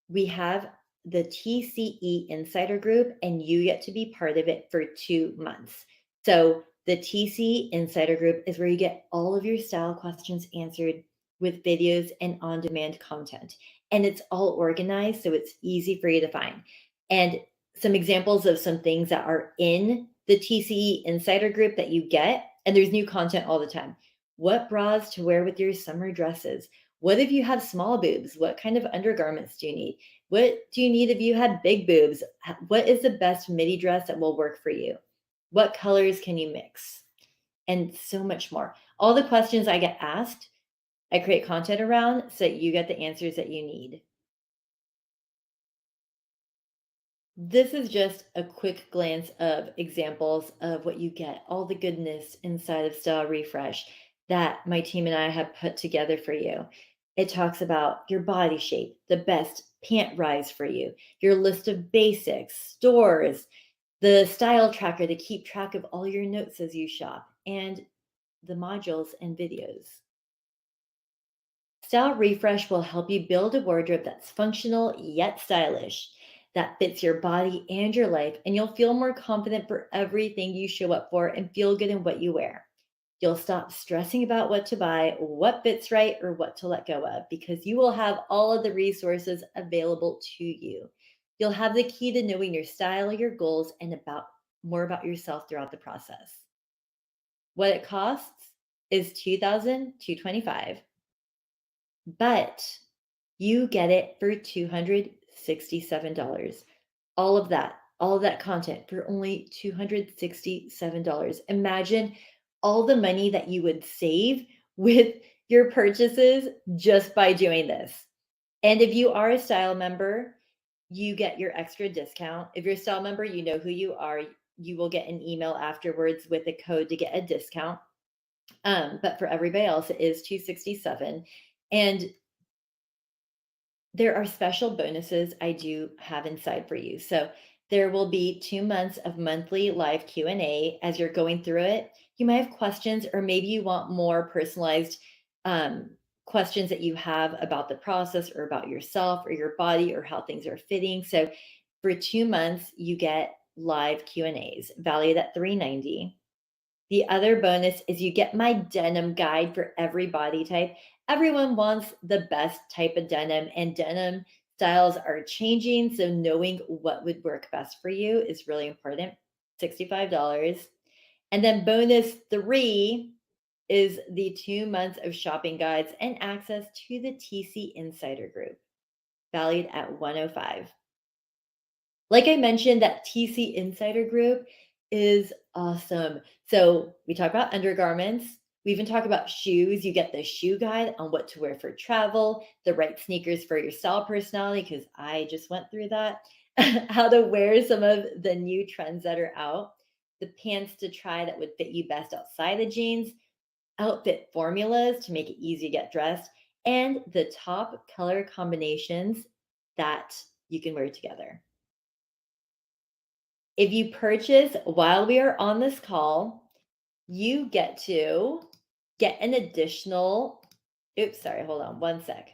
we have the TCE Insider Group, and you get to be part of it for 2 months. So the TCE Insider Group is where you get all of your style questions answered with videos and on demand content. And it's all organized, so it's easy for you to find. And some examples of some things that are in the TCE Insider Group that you get, and there's new content all the time. What bras to wear with your summer dresses? What if you have small boobs? What kind of undergarments do you need? What do you need if you have big boobs? What is the best midi dress that will work for you? What colors can you mix? And so much more. All the questions I get asked, I create content around so that you get the answers that you need. This is just a quick glance of examples of what you get, all the goodness inside of Style Refresh that my team and I have put together for you. It talks about your body shape, the best pant rise for you, your list of basics, stores, the style tracker to keep track of all your notes as you shop, and the modules and videos. Style Refresh will help you build a wardrobe that's functional yet stylish, that fits your body and your life, and you'll feel more confident for everything you show up for and feel good in what you wear. You'll stop stressing about what to buy, what fits right, or what to let go of because you will have all of the resources available to you. You'll have the key to knowing your style, your goals, and about more about yourself throughout the process. What it costs is 2,225, but you get it for $267. All of that content for only $267. Imagine all the money that you would save with your purchases just by doing this. And if you are a style member, you get your extra discount. If you're a style member, you know who you are. You will get an email afterwards with a code to get a discount. But for everybody else, it is 267. And there are special bonuses I do have inside for you. So there will be 2 months of monthly live Q&A as you're going through it. You might have questions or maybe you want more personalized um, questions that you have about the process or about yourself or your body or how things are fitting. So for 2 months, you get live Q&As valued at $390. The other bonus is you get my denim guide for every body type. Everyone wants the best type of denim, and denim styles are changing. So, knowing what would work best for you is really important. $65. And then, bonus three is the 2 months of shopping guides and access to the TC Insider Group, valued at 105. Like I mentioned, that TC Insider Group is awesome. So we talk about undergarments. We even talk about shoes. You get the shoe guide on what to wear for travel, the right sneakers for your style personality, because I just went through that, how to wear some of the new trends that are out, the pants to try that would fit you best outside the jeans, outfit formulas to make it easy to get dressed, and the top color combinations that you can wear together. If you purchase while we are on this call, you get to get an additional oops, sorry, hold on one sec.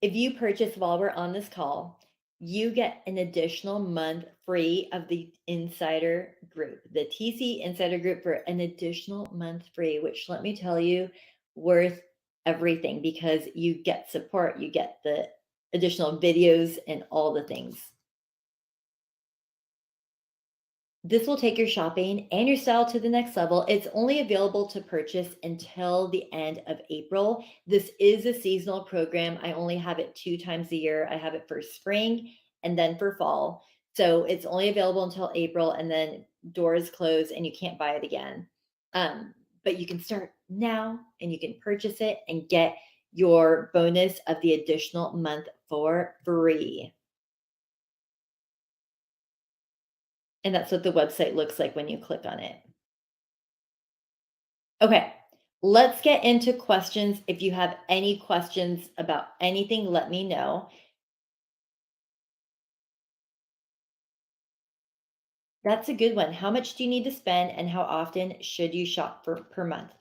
If you purchase while we're on this call, you get an additional month free of the Insider Group, the TC Insider Group for an additional month free, which let me tell you, worth everything because you get support, you get the additional videos and all the things. This will take your shopping and your style to the next level. It's only available to purchase until the end of April. This is a seasonal program. I only have it 2 times a year. I have it for spring and then for fall. So it's only available until April and then doors close and you can't buy it again. But you can start now and you can purchase it and get your bonus of the additional month for free. And that's what the website looks like when you click on it. Okay, let's get into questions. If you have any questions about anything, let me know. That's a good one. How much do you need to spend and how often should you shop for per month?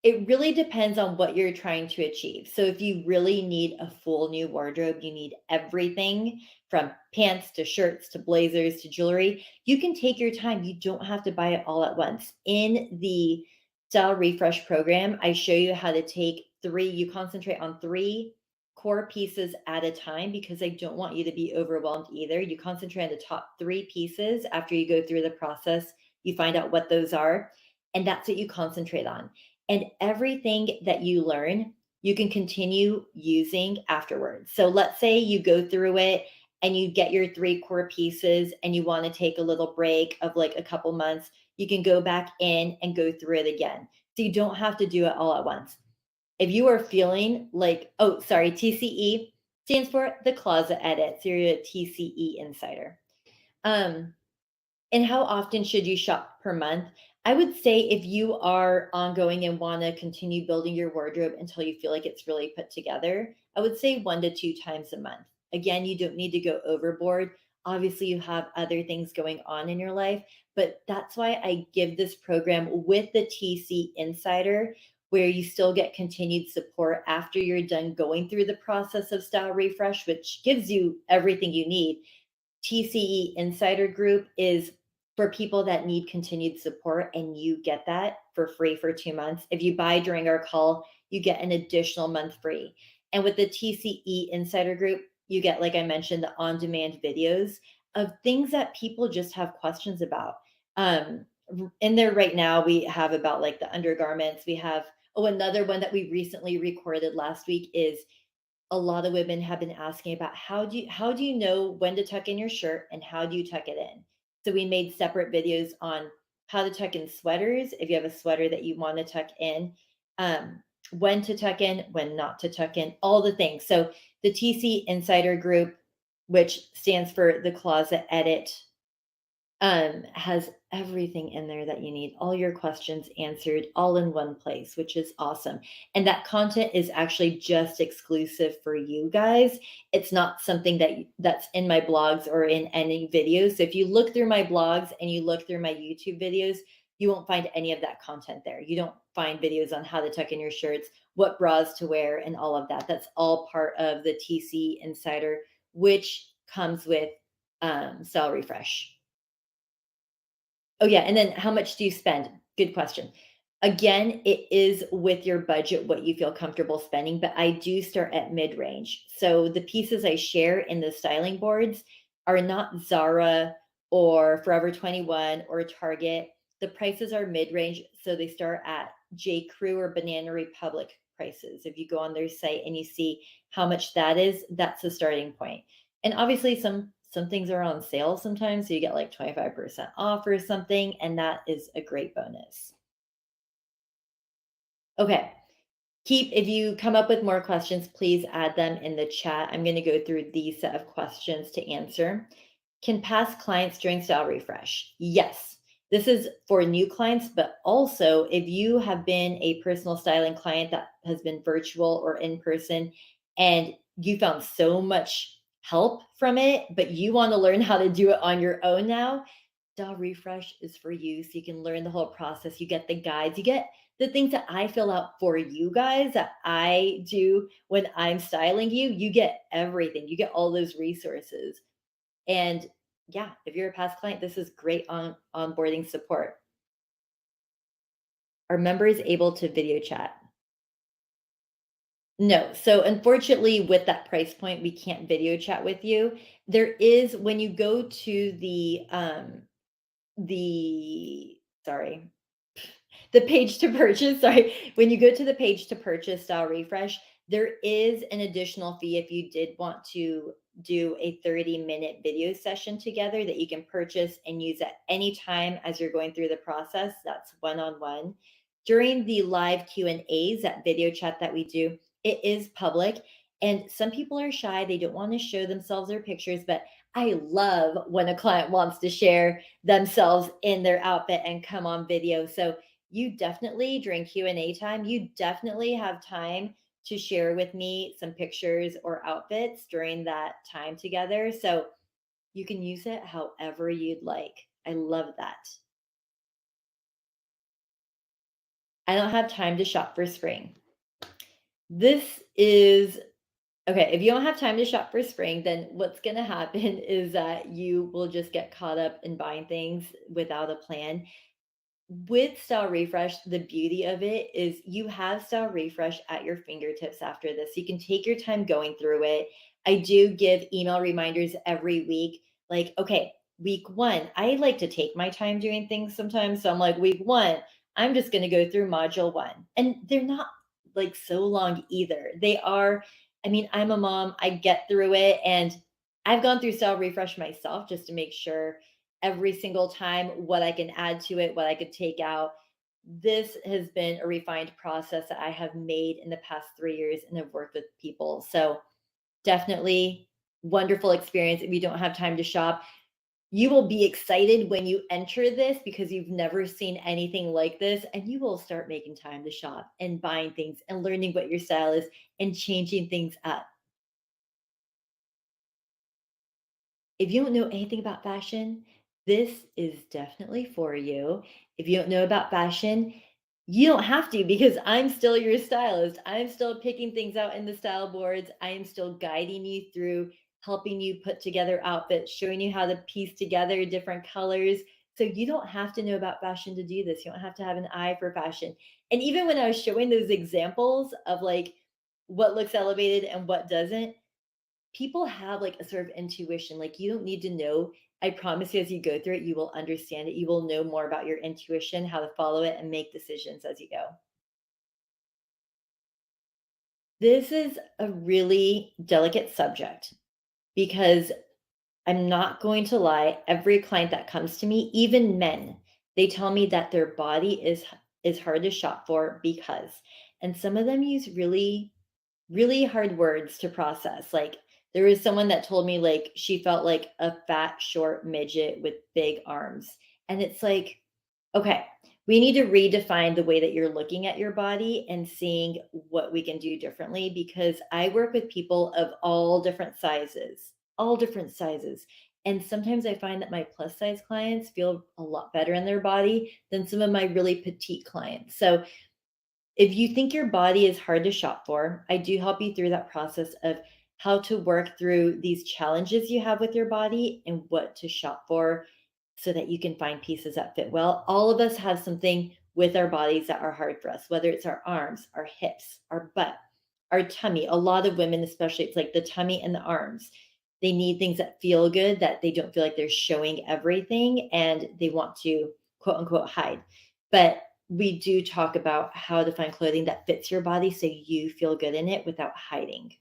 It really depends on what you're trying to achieve. So if you really need a full new wardrobe, you need everything from pants to shirts to blazers to jewelry, you can take your time. You don't have to buy it all at once. In the Style Refresh program, I show you how to take three, you concentrate on three core pieces at a time because I don't want you to be overwhelmed either. You concentrate on the top three pieces after you go through the process, you find out what those are, and that's what you concentrate on. And everything that you learn, you can continue using afterwards. So let's say you go through it and you get your three core pieces and you want to take a little break of like a couple months, you can go back in and go through it again. So you don't have to do it all at once. If you are feeling like, oh, sorry, TCE stands for the closet edit. So you're a TCE insider. Um, and how often should you shop per month? I would say if you are ongoing and want to continue building your wardrobe until you feel like it's really put together, I would say 1 to 2 times a month. Again, you don't need to go overboard. Obviously, you have other things going on in your life, but that's why I give this program with the TC Insider, where you still get continued support after you're done going through the process of style refresh, which gives you everything you need. TCE Insider Group is for people that need continued support, and you get that for free for 2 months. If you buy during our call, you get an additional month free. And with the TCE Insider Group, you get, like I mentioned, the on demand videos of things that people just have questions about. In there right now, we have about like the undergarments. We have, oh, another one that we recently recorded last week is a lot of women have been asking about how do you know when to tuck in your shirt and how do you tuck it in. So we made separate videos on how to tuck in sweaters if you have a sweater that you want to tuck in, um, when to tuck in, when not to tuck in, all the things. So the TC Insider Group, which stands for the Closet Edit, has everything in there that you need, all your questions answered all in one place, which is awesome. And that content is actually just exclusive for you guys. It's not something that's in my blogs or in any videos. So if you look through my blogs and you look through my YouTube videos, you won't find any of that content there. You don't find videos on how to tuck in your shirts, what bras to wear, and all of that. That's all part of the TC Insider, which comes with Style Refresh. Oh, yeah, and then how much do you spend? Good question. Again, it is with your budget what you feel comfortable spending, but I do start at mid-range. So the pieces I share in the styling boards are not Zara or Forever 21 or Target. The prices are mid-range, so they start at J. Crew or Banana Republic prices. If you go on their site and you see how much that is, that's the starting point. And obviously some things are on sale sometimes, so you get like 25% off or something, and that is a great bonus. Okay. Keep if you come up with more questions, please add them in the chat. I'm going to go through these set of questions to answer. Can past clients during style refresh? Yes. This is for new clients, but also if you have been a personal styling client that has been virtual or in person and you found so much help from it, but you want to learn how to do it on your own now, Style Refresh is for you. So you can learn the whole process. You get the guides, you get the things that I fill out for you guys that I do when I'm styling you. You get everything, you get all those resources. And yeah, if you're a past client, this is great on onboarding support. Are members able to video chat? No. So unfortunately, with that price point, we can't video chat with you. There is when you go to the sorry, the page to purchase, sorry, when you go to the page to purchase Style Refresh, there is an additional fee if you did want to do a 30-minute video session together that you can purchase and use at any time as you're going through the process. That's one-on-one. During the live Q&As, that video chat that we do, it is public and some people are shy, they don't want to show themselves or pictures, but I love when a client wants to share themselves in their outfit and come on video. So you definitely during Q&A time, you definitely have time to share with me some pictures or outfits during that time together. So you can use it however you'd like. I love that. I don't have time to shop for spring. This is okay. If you don't have time to shop for spring, then what's going to happen is that you will just get caught up in buying things without a plan. With Style Refresh, the beauty of it is you have Style Refresh at your fingertips after this. You can take your time going through it. I do give email reminders every week. Like, okay, week one, I like to take my time doing things sometimes. So I'm like, week one, I'm just going to go through module one. And they're not like so long either. They are, I mean, I'm a mom, I get through it. And I've gone through Style Refresh myself just to make sure every single time what I can add to it, what I could take out. This has been a refined process that I have made in the past 3 years and have worked with people. So definitely wonderful experience. If you don't have time to shop, you will be excited when you enter this because you've never seen anything like this. And you will start making time to shop and buying things and learning what your style is and changing things up. If you don't know anything about fashion, this is definitely for you. If you don't know about fashion, you don't have to because I'm still your stylist. I'm still picking things out in the style boards. I am still guiding you through, helping you put together outfits, showing you how to piece together different colors. So you don't have to know about fashion to do this. You don't have to have an eye for fashion. And even when I was showing those examples of like what looks elevated and what doesn't, people have like a sort of intuition. Like you don't need to know. I promise you, as you go through it, you will understand it. You will know more about your intuition, how to follow it, and make decisions as you go. This is a really delicate subject because I'm not going to lie. Every client that comes to me, even men, they tell me that their body is hard to shop for because, and some of them use really hard words to process. Like there was someone that told me like she felt like a fat, short midget with big arms. And it's like, okay, we need to redefine the way that you're looking at your body and seeing what we can do differently because I work with people of all different sizes, all different sizes. And sometimes I find that my plus size clients feel a lot better in their body than some of my really petite clients. So if you think your body is hard to shop for, I do help you through that process of how to work through these challenges you have with your body and what to shop for. so that you can find pieces that fit well. All of us have something with our bodies that are hard for us, whether it's our arms, our hips, our butt, our tummy. A lot of women, especially, it's like the tummy and the arms. They need things that feel good, that they don't feel like they're showing everything, and they want to quote unquote hide. But we do talk about how to find clothing that fits your body so you feel good in it without hiding.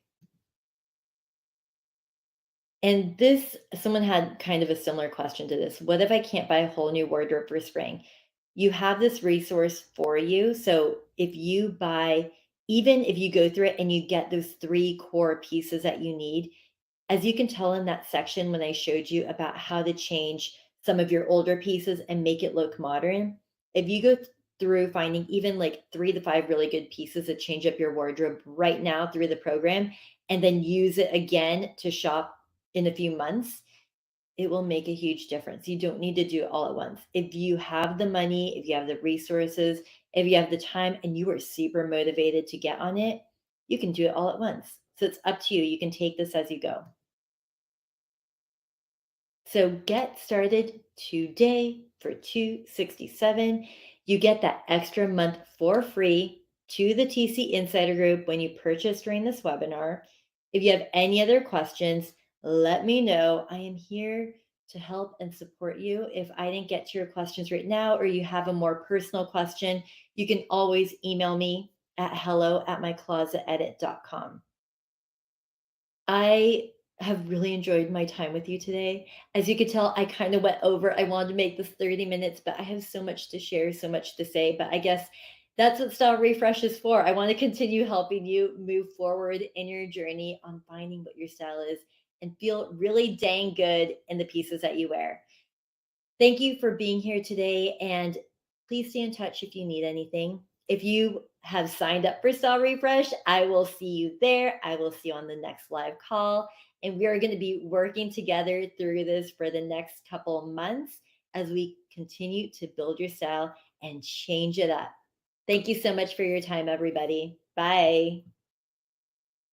And this someone had kind of a similar question to this. What if I can't buy a whole new wardrobe for spring? You have this resource for you. So if you buy, even if you go through it and you get those three core pieces that you need, as you can tell in that section when I showed you about how to change some of your older pieces and make it look modern, if you go through finding even like 3 to 5 really good pieces that change up your wardrobe right now through the program, and then use it again to shop in a few months, it will make a huge difference. You don't need to do it all at once. If you have the money, if you have the resources, if you have the time and you are super motivated to get on it, you can do it all at once. So it's up to you. You can take this as you go. So get started today for 267. You get that extra month for free to the TC Insider Group when you purchase during this webinar. If you have any other questions, let me know. I am here to help and support you. If I didn't get to your questions right now, or you have a more personal question, you can always email me at hello@myclosetedit.com. I have really enjoyed my time with you today. As you could tell, I kind of went over. I wanted to make this 30 minutes, but I have so much to share, so much to say. But I guess that's what Style Refresh is for. I want to continue helping you move forward in your journey on finding what your style is and feel really dang good in the pieces that you wear. Thank you for being here today, and please stay in touch if you need anything. If you have signed up for Style Refresh, I will see you there. I will see you on the next live call. And we are going to be working together through this for the next couple months as we continue to build your style and change it up. Thank you so much for your time, everybody. Bye.